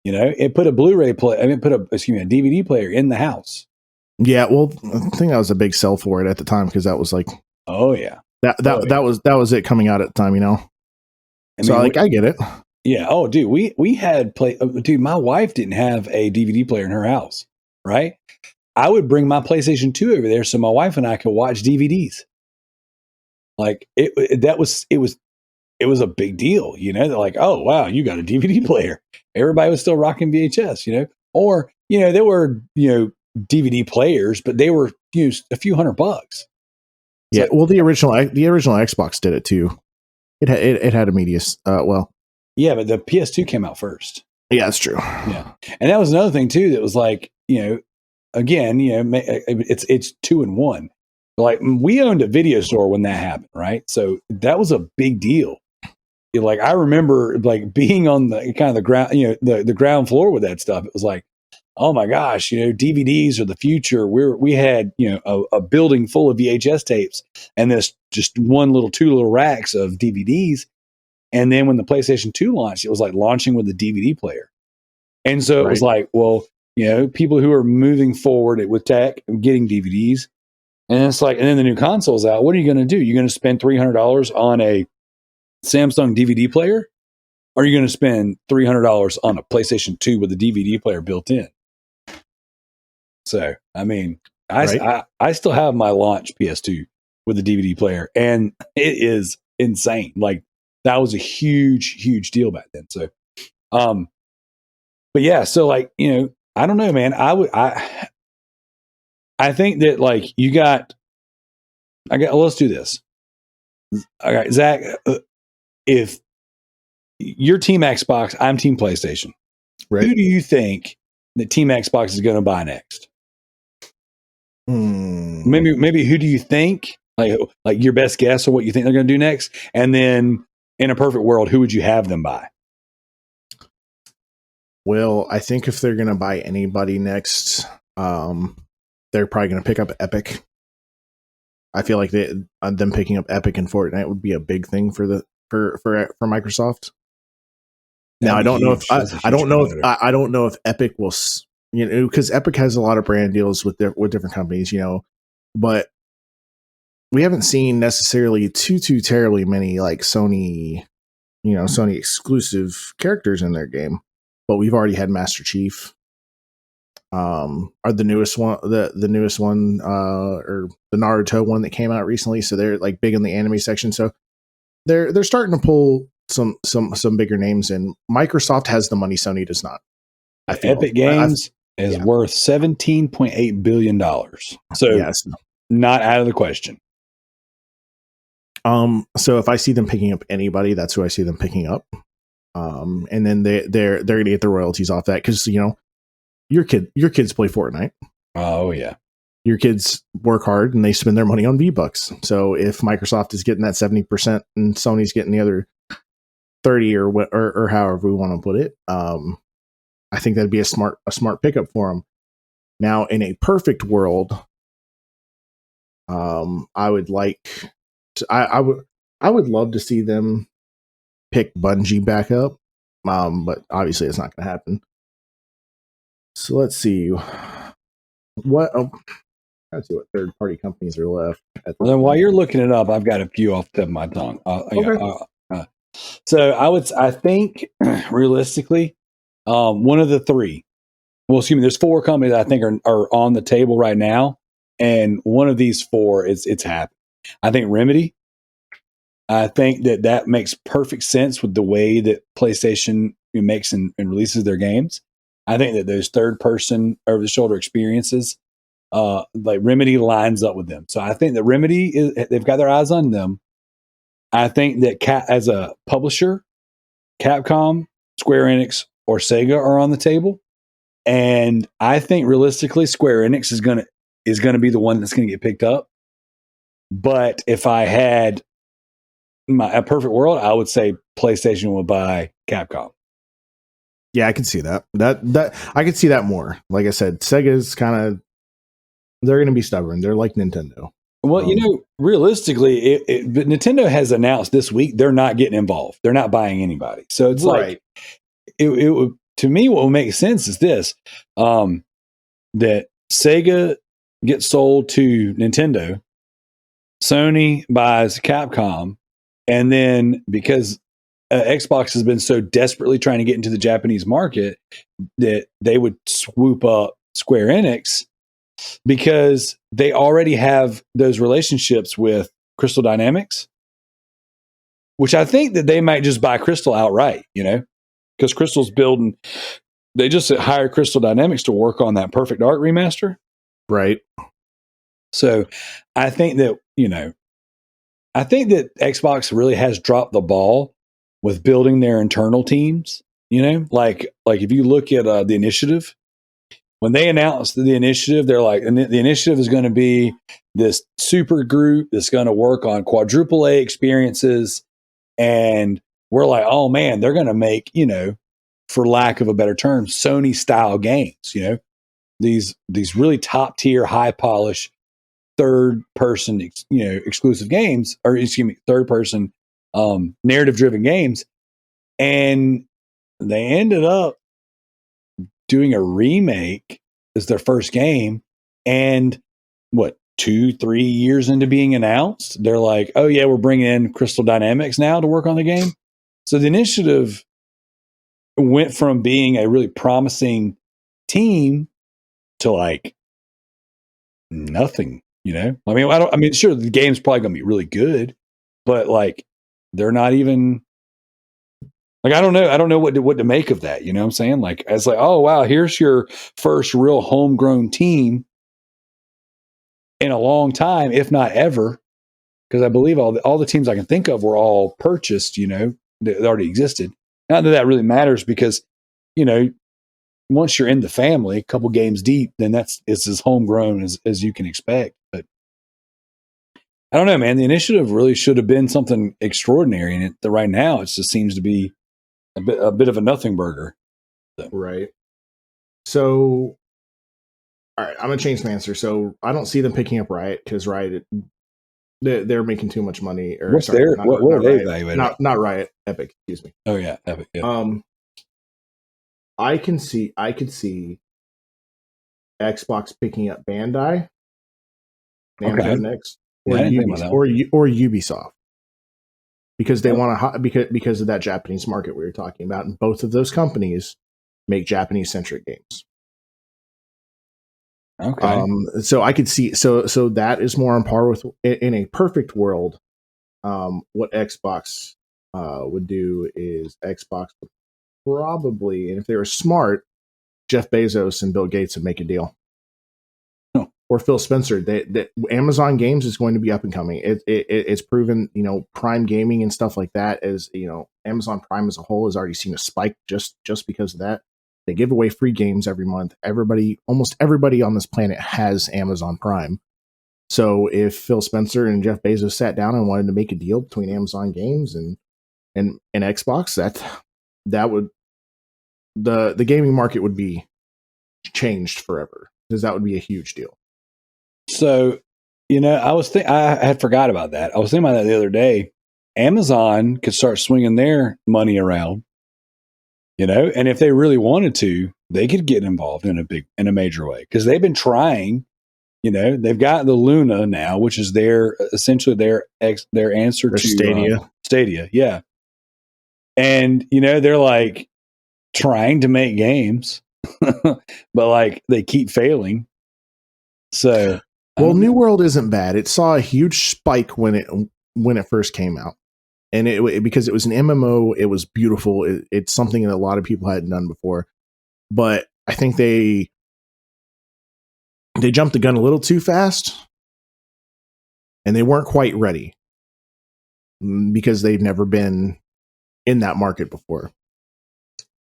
It put a Blu-ray player. a DVD player in the house. Yeah, well, I think that was a big sell for it at the time because that was like, oh yeah, that was it coming out at the time, I get it. Yeah. Oh, dude, we had dude, my wife didn't have a DVD player in her house, right? I would bring my PlayStation 2 over there so my wife and I could watch DVDs. Like it was a big deal, They're like, oh wow, you got a DVD player. Everybody was still rocking VHS, or there were DVD players, but they were a few $100. Yeah, well, the original Xbox did it too. It had a media. Yeah, but the PS2 came out first. Yeah, that's true. Yeah, and that was another thing too. That was like, again, it's 2 in 1. Like we owned a video store when that happened, right? So that was a big deal. Like I remember like being on the kind of the ground, the ground floor with that stuff. It was like, oh my gosh, DVDs are the future. We had a building full of VHS tapes and this just 2 little racks of DVDs. And then when the PlayStation 2 launched, it was like launching with a DVD player. And so it was like, well, people who are moving forward with tech and getting DVDs. And it's like, and then the new console's out. What are you going to do? You're going to spend $300 on a Samsung DVD player? Or are you going to spend $300 on a PlayStation 2 with a DVD player built in? So, I mean, I still have my launch PS2 with a DVD player, and it is insane. Like, that was a huge, huge deal back then. So, but yeah, so like, I don't know, man. I think that like let's do this. All right, Zach, if you're Team Xbox, I'm Team PlayStation. Right. Who do you think that Team Xbox is going to buy next? Maybe who do you think, like your best guess of what you think they're going to do next? And then in a perfect world, who would you have them buy? Well, I think if they're going to buy anybody next, they're probably going to pick up Epic. I feel like them picking up Epic and Fortnite would be a big thing for Microsoft. Now I don't know if That's a I don't huge know if competitor. I don't know if Epic will, because Epic has a lot of brand deals with different companies, but we haven't seen necessarily too terribly many like Sony exclusive characters in their game. But we've already had Master Chief. Are the newest one the newest one or the Naruto one that came out recently, so they're like big in the anime section. So they're starting to pull some bigger names in. Microsoft has the money, Sony does not. I feel Epic Games is yeah. worth $17.8 billion. So yes. not out of the question. So if I see them picking up anybody, that's who I see them picking up. And then they're gonna get the royalties off that, because your kids play Fortnite. Oh yeah. Your kids work hard and they spend their money on V-Bucks. So if Microsoft is getting that 70% and Sony's getting the other 30 or however we want to put it, I think that'd be a smart pickup for them. Now, in a perfect world, I would like to, I would love to see them pick Bungie back up, but obviously it's not going to happen. So let's see what. Let's see what third-party companies are left. Then while you're looking it up, I've got a few off the tip of my tongue. Okay. So I think realistically, one of the three. Well, excuse me. There's four companies that I think are on the table right now, and one of these four it's happening. I think Remedy. I think that makes perfect sense with the way that PlayStation makes and releases their games. I think that those third-person over-the-shoulder experiences, like Remedy, lines up with them. So I think that Remedy they've got their eyes on them. I think that as a publisher, Capcom, Square Enix, or Sega are on the table, and I think realistically, Square Enix is gonna be the one that's gonna get picked up. But if I had a perfect world, I would say PlayStation will buy Capcom. Yeah, I can see that. That I could see that more. Like I said, Sega's kind of, they're going to be stubborn. They're like Nintendo. Well, realistically, but Nintendo has announced this week they're not getting involved. They're not buying anybody. So it's like it would, to me, what would make sense is this: that Sega gets sold to Nintendo, Sony buys Capcom, and then because Xbox has been so desperately trying to get into the Japanese market, that they would swoop up Square Enix, because they already have those relationships with Crystal Dynamics, which I think that they might just buy Crystal outright, because Crystal's building. They just hired Crystal Dynamics to work on that Perfect Dark remaster. Right. So I think that, I think that Xbox really has dropped the ball with building their internal teams, like if you look at the Initiative, when they announced the Initiative, they're like, and the Initiative is going to be this super group that's going to work on quadruple A experiences. And we're like, oh man, they're going to make, for lack of a better term, Sony style games, these really top tier, high polish, third person, exclusive games, or third person, narrative driven games. And they ended up doing a remake as their first game, and 2-3 years into being announced, they're like, oh yeah, we're bringing in Crystal Dynamics now to work on the game. So the Initiative went from being a really promising team to like nothing, sure, the game's probably gonna be really good, but like they're not even like, I don't know what to make of that. You know what I'm saying? Like, it's like, oh wow, here's your first real homegrown team in a long time, if not ever, because I believe all the teams I can think of were all purchased. That already existed. Not that really matters, because once you're in the family, a couple games deep, then it's as homegrown as you can expect. But I don't know, man. The Initiative really should have been something extraordinary, and right now it just seems to be a bit of a nothing burger. So. Right. So, all right, I'm gonna change my answer. So I don't see them picking up Riot, because Riot, they're making too much money. Or what are they evaluating? Not Riot, Epic. Excuse me. Oh yeah, Epic. Yeah. I could see Xbox picking up Bandai, Namco Okay. next, Yeah, or I didn't think about that one. or Ubisoft, because they Oh. want to because of that Japanese market we were talking about, and both of those companies make Japanese centric games. Okay. So I could see so that is more on par with, in a perfect world. What Xbox would do is Xbox would probably, and if they were smart, Jeff Bezos and Bill Gates would make a deal. Oh. Or Phil Spencer. That Amazon Games is going to be up and coming. It's proven, Prime Gaming and stuff like that. As Amazon Prime as a whole has already seen a spike just because of that. They give away free games every month. Almost everybody on this planet has Amazon Prime. So if Phil Spencer and Jeff Bezos sat down and wanted to make a deal between Amazon Games and Xbox, that would, the gaming market would be changed forever, because that would be a huge deal. So, I had forgot about that. I was thinking about that the other day. Amazon could start swinging their money around, and if they really wanted to, they could get involved in a major way, because they've been trying. They've got the Luna now, which is essentially their answer to Stadia. Stadia, yeah. And they're like trying to make games, but like they keep failing. So, well, New World isn't bad. It saw a huge spike when it first came out, and because it was an MMO, it was beautiful. It's something that a lot of people hadn't done before, but I think they jumped the gun a little too fast, and they weren't quite ready, because they've never been in that market before.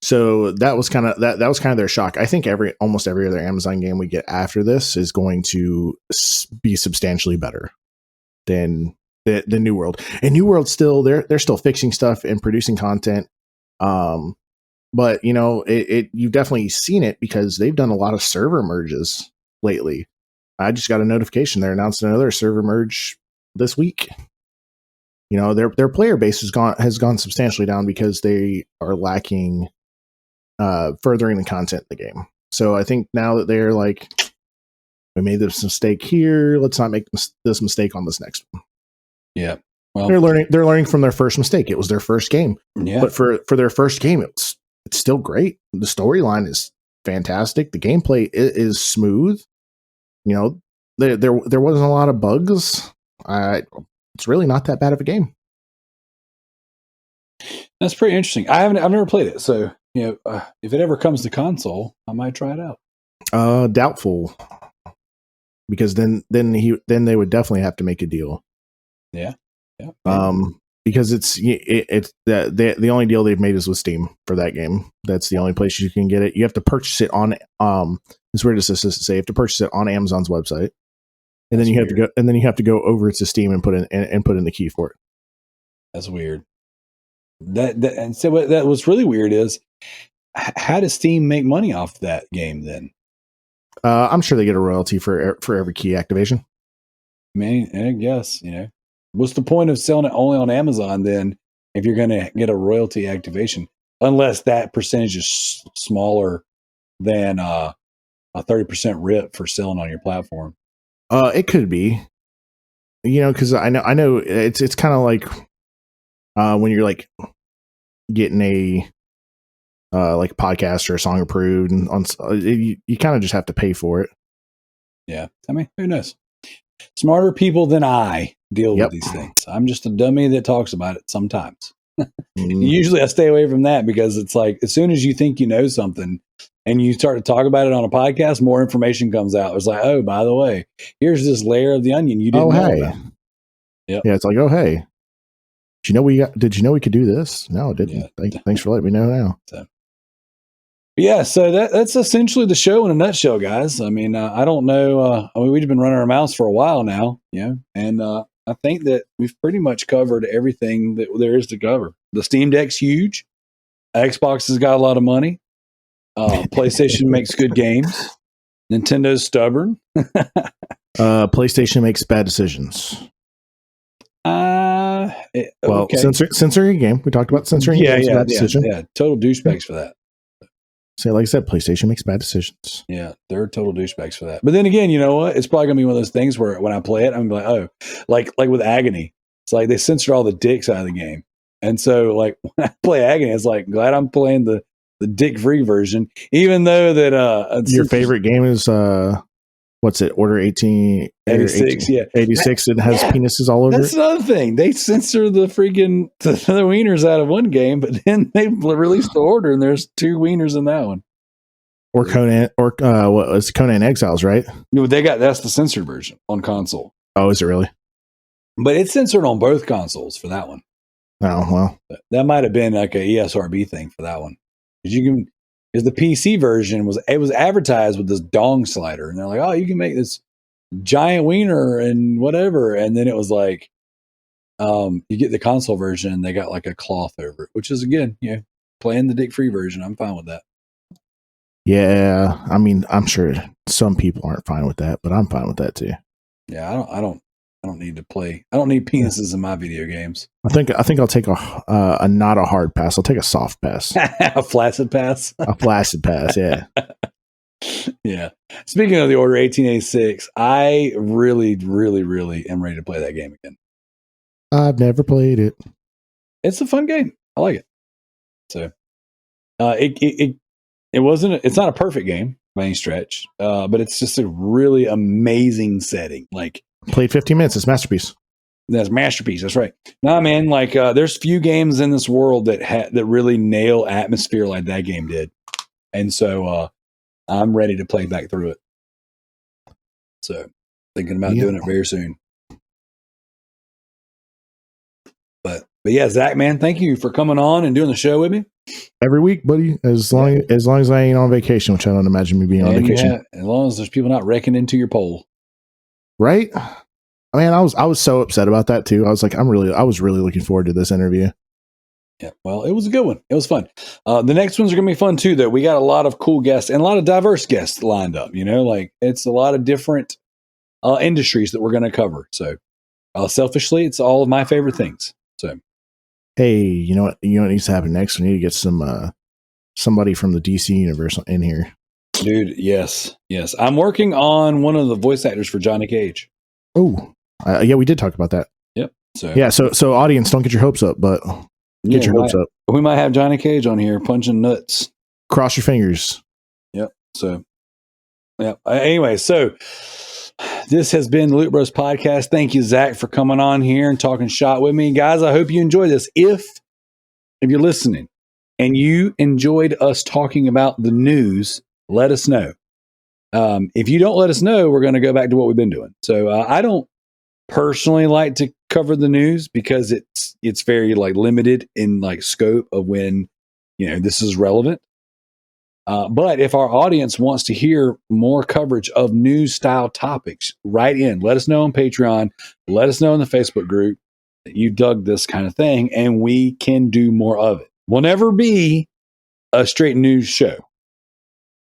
So that was kind of their shock. I think almost every other Amazon game we get after this is going to be substantially better than the New World. And New World still, they're still fixing stuff and producing content. But you've definitely seen it, because they've done a lot of server merges lately. I just got a notification they're announcing another server merge this week. Their player base has gone substantially down, because they are lacking furthering the content in the game. So I think now that they're like, we made this mistake here, let's not make this mistake on this next one. Yeah. Well, They're learning from their first mistake. It was their first game. Yeah. But for their first game, it's still great. The storyline is fantastic. The gameplay is smooth. There wasn't a lot of bugs. It's really not that bad of a game. That's pretty interesting. I've never played it, so if it ever comes to console, I might try it out. Doubtful, because then they would definitely have to make a deal. Yeah. Because it's the only deal they've made is with Steam for that game. That's the only place you can get it. You have to purchase it on where does this say? You have to purchase it on Amazon's website, and then you have to go over to Steam and put in the key for it. That's weird. And so what was really weird is, how does Steam make money off that game then? I'm sure they get a royalty for every key activation. I mean, I guess, what's the point of selling it only on Amazon then, if you're going to get a royalty activation, unless that percentage is smaller than a 30% rip for selling on your platform? It could be, because I know it's kind of like when you're like getting a like podcast or a song approved, and you kind of just have to pay for it. Yeah, I mean, who knows? Smarter people than I deal with these things. I'm just a dummy that talks about it sometimes. Usually I stay away from that, because it's like, as soon as you think you know something and you start to talk about it on a podcast, more information comes out. It's like, oh, by the way, here's this layer of the onion you didn't know about. Yep. Yeah, it's like, oh, hey, did you know we could do this? No, it didn't. Yeah. Thanks for letting me know now. So that's essentially the show in a nutshell, guys. I mean, I don't know. We've been running our mouths for a while now, and I think that we've pretty much covered everything that there is to cover. The Steam Deck's huge. Xbox has got a lot of money. PlayStation makes good games. Nintendo's stubborn. PlayStation makes bad decisions. Okay. Censoring a game. We talked about censoring games. Yeah. Total douchebags for that. So, like I said, PlayStation makes bad decisions. Yeah, they're total douchebags for that. But then again, you know what? It's probably gonna be one of those things where when I play it, I'm gonna be like, oh, like with Agony, it's like they censor all the dicks out of the game, and so like when I play Agony, it's like glad I'm playing the dick-free version, even though that your favorite game is what's it? Order 1886. Yeah, 86. It has penises all over. That's it. another thing. They censor the freaking the wieners out of one game, but then they released the Order, and there's 2 wieners in that one. Or Conan, or what was Conan Exiles, right? No, that's the censored version on console. Oh, is it really? But it's censored on both consoles for that one. Oh well, that might have been like a ESRB thing for that one. Because the PC version was advertised with this dong slider, and they're like, oh, you can make this giant wiener and whatever, and then it was like, you get the console version, and they got like a cloth over it, which is again, playing the dick-free version. I'm fine with that. Yeah, I mean, I'm sure some people aren't fine with that, but I'm fine with that too. Yeah, I don't need to play. I don't need penises in my video games. I think I'll take a not a hard pass. I'll take a soft pass. A flaccid pass. A flaccid pass. Yeah. Yeah. Speaking of the Order 1886, I really, really, really am ready to play that game again. I've never played it. It's a fun game. I like it. So, it's not a perfect game by any stretch, but it's just a really amazing setting. Like, played 15 minutes. It's masterpiece. That's masterpiece. That's right. Nah, man. Like, there's few games in this world that really nail atmosphere like that game did, and so I'm ready to play back through it. So, thinking about doing it very soon. But yeah, Zach, man, thank you for coming on and doing the show with me every week, buddy. As long as I ain't on vacation, which I don't imagine me being on vacation. As long as there's people not wrecking into your pole. Right? I mean, I was so upset about that too. I was like, I was really looking forward to this interview. Yeah, well, it was a good one. It was fun. The next ones are going to be fun too, though. We got a lot of cool guests and a lot of diverse guests lined up. Like it's a lot of different industries that we're going to cover. So, selfishly, it's all of my favorite things. So, hey, you know what needs to happen next? We need to get somebody from the DC universe in here. Dude, yes. I'm working on one of the voice actors for Johnny Cage. Oh, yeah, we did talk about that. Yep. So audience, don't get your hopes up, but get your hopes up. We might have Johnny Cage on here punching nuts. Cross your fingers. Yep. So, yeah. Anyway, so this has been the Loot Bros Podcast. Thank you, Zach, for coming on here and talking shop with me. Guys, I hope you enjoy this. If you're listening and you enjoyed us talking about the news, let us know. If you don't let us know, we're going to go back to what we've been doing. So I don't personally like to cover the news because it's very like limited in like scope of when this is relevant. But if our audience wants to hear more coverage of news style topics, write in. Let us know on Patreon. Let us know in the Facebook group that you dug this kind of thing, and we can do more of it. We'll never be a straight news show.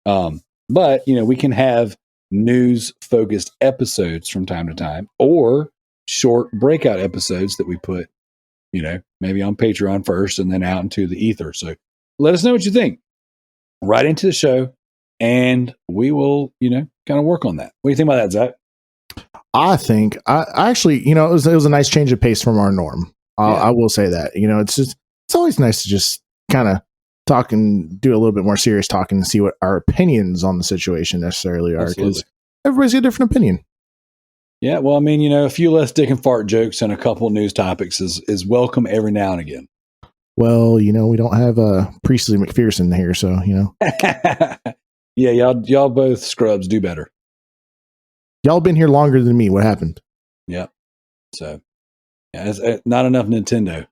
But we can have news focused episodes from time to time, or short breakout episodes that we put, maybe on Patreon first and then out into the ether. So let us know what you think. Right into the show, and we will, kind of work on that. What do you think about that, Zach? I think I actually, it was a nice change of pace from our norm. I will say that. It's always nice to just kind of talk and do a little bit more serious talking and see what our opinions on the situation necessarily are, because everybody's got a different opinion. Yeah, well, I mean, a few less dick and fart jokes and a couple of news topics is welcome every now and again. Well, we don't have Priestley McPherson here, so Yeah, y'all both scrubs do better. Y'all been here longer than me. What happened? Yeah. So, it's not enough Nintendo.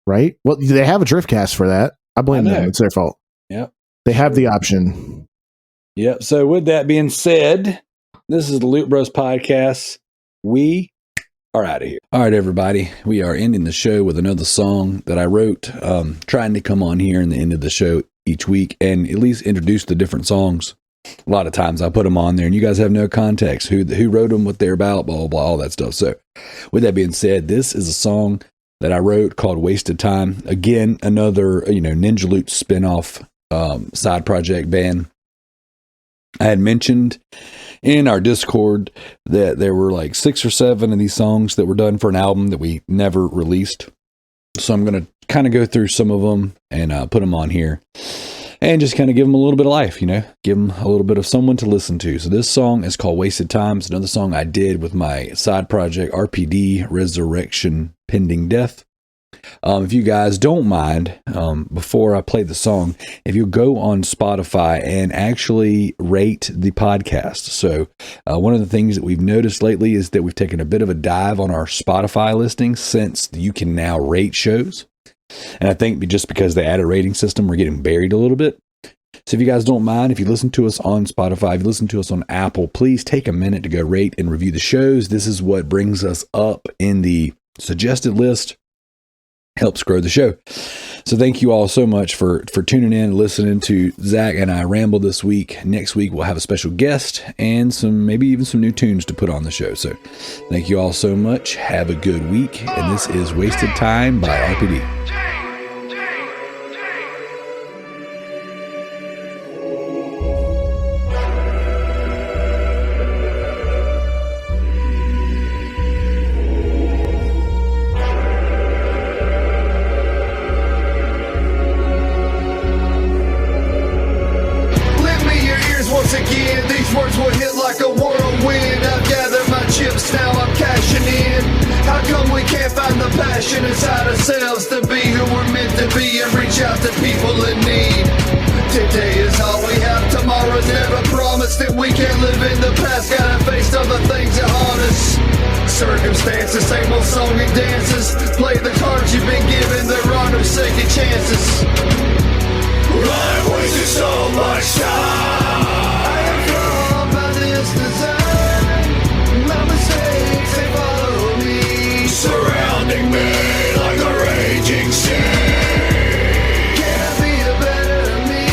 Right? Well, they have a Driftcast for that. I blame them. It's their fault. Yep. They have the option. Yep. So with that being said, this is the Loot Bros Podcast. We are out of here. All right, everybody. We are ending the show with another song that I wrote, trying to come on here in the end of the show each week and at least introduce the different songs. A lot of times I put them on there and you guys have no context. Who wrote them, what they're about, blah, blah, blah, all that stuff. So with that being said, this is a song that I wrote called Wasted Time. Again, another, Ninja Loot spinoff side project band. I had mentioned in our Discord that there were like 6 or 7 of these songs that were done for an album that we never released. So I'm going to kind of go through some of them and put them on here and just kind of give them a little bit of life, give them a little bit of someone to listen to. So this song is called Wasted Time. It's another song I did with my side project, RPD, Resurrection Pending Death. If you guys don't mind, before I play the song, if you go on Spotify and actually rate the podcast. So one of the things that we've noticed lately is that we've taken a bit of a dive on our Spotify listings since you can now rate shows. And I think just because they added a rating system, we're getting buried a little bit. So if you guys don't mind, if you listen to us on Spotify, if you listen to us on Apple, please take a minute to go rate and review the shows. This is what brings us up in the suggested list. Helps grow the show. So thank you all so much for tuning in, listening to Zach and I ramble this week. Next week we'll have a special guest and maybe even some new tunes to put on the show. So thank you all so much. Have a good week. And this is Wasted Time by RPD. Inside ourselves to be who we're meant to be and reach out to people in need. Today is all we have, tomorrow's never promised, that we can't live in the past, gotta face all the things that haunt us. Circumstances, same old song and dances, play the cards you've been given, there are no second chances. I've wasted so much time, I am flawed by this design, my mistakes, they follow me, surrounding me like a raging sea. Can I be a better me?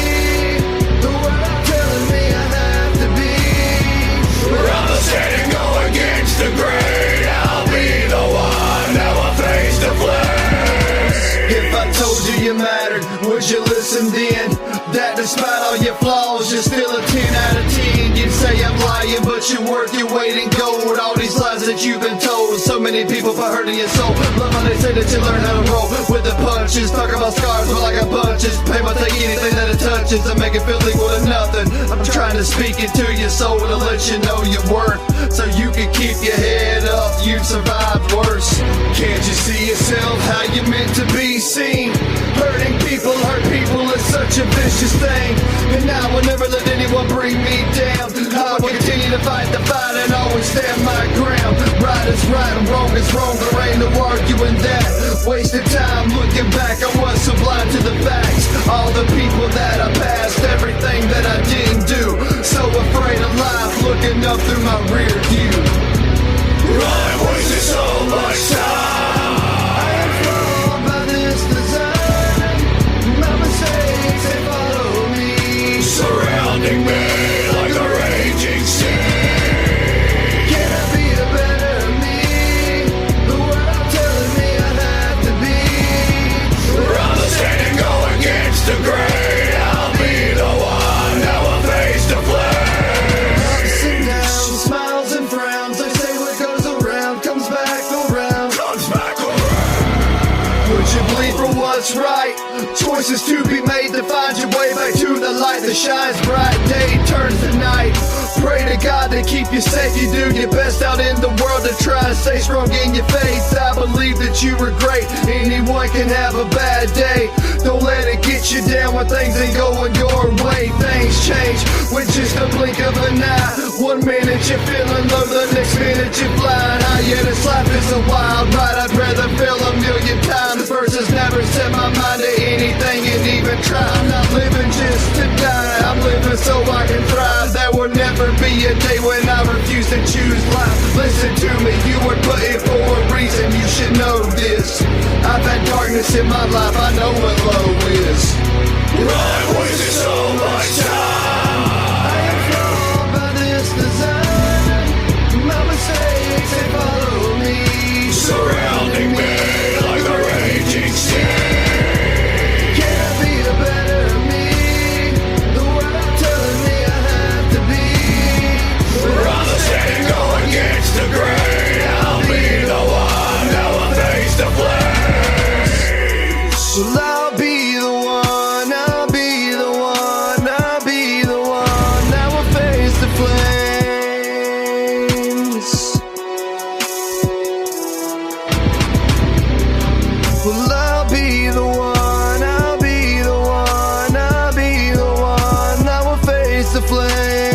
The world telling me I have to be. Rather stand and go against the grain, I'll be the one that will face the flames. If I told you you mattered, would you listen then? That despite all your flaws, you're still a 10 out of 10. You'd say I'm lying, but you're worth your weight in gold. All these lies that you've been told, so many people for hurting your soul. Love how they say that you learn how to roll with the punches. Talk about scars, but like a bunches. Pain will take anything that it touches and make it feel equal to nothing. I'm trying to speak into your soul to let you know your worth, so you can keep your head up, you've survived worse. Can't you see yourself how you're meant to be seen? Hurting people hurt people is such a vicious thing, and I will never let anyone bring me down. I will continue to fight the fight and always stand my ground. Right is right and wrong is wrong, there ain't no arguing that. Wasted time looking back, I was so blind to the facts. All the people that I passed, everything that I didn't do, so afraid of life looking up through my rear view. I've wasted so much time, I am flawed by this design, my mistakes they follow me, surrounding me like a raging sea. Can I be a better me? The world telling me I have to be. Rather stand and go against the grain, I'll be the one that will face the flames. Ups and downs, smiles and frowns, they say what goes around comes back around. Comes back around. Would you bleed for what's right? Choices to be made to find your way back to the light that shines bright. Day turns to night. Pray to God to keep you safe. You do your best out in the world to try and stay strong in your faith. I believe that you were great. Anyone can have a bad day. Don't let it get you down when things ain't going your way. Things change with just a blink of an eye. 1 minute you're feeling low, the next minute you're flying high. Yeah, this life is a wild ride. I'd rather fail a million times versus never set my mind to anything and even try. I'm not living just to die, I'm living so I can thrive. There will never be a day when I refuse to choose life. Listen to me, you were put here for a reason, you should know this. I've had darkness in my life, I know what low is. I've wasted so much time, I am flawed by this design, my mistakes they follow me, surrounding me like a raging sea. Can I be a better me? slave.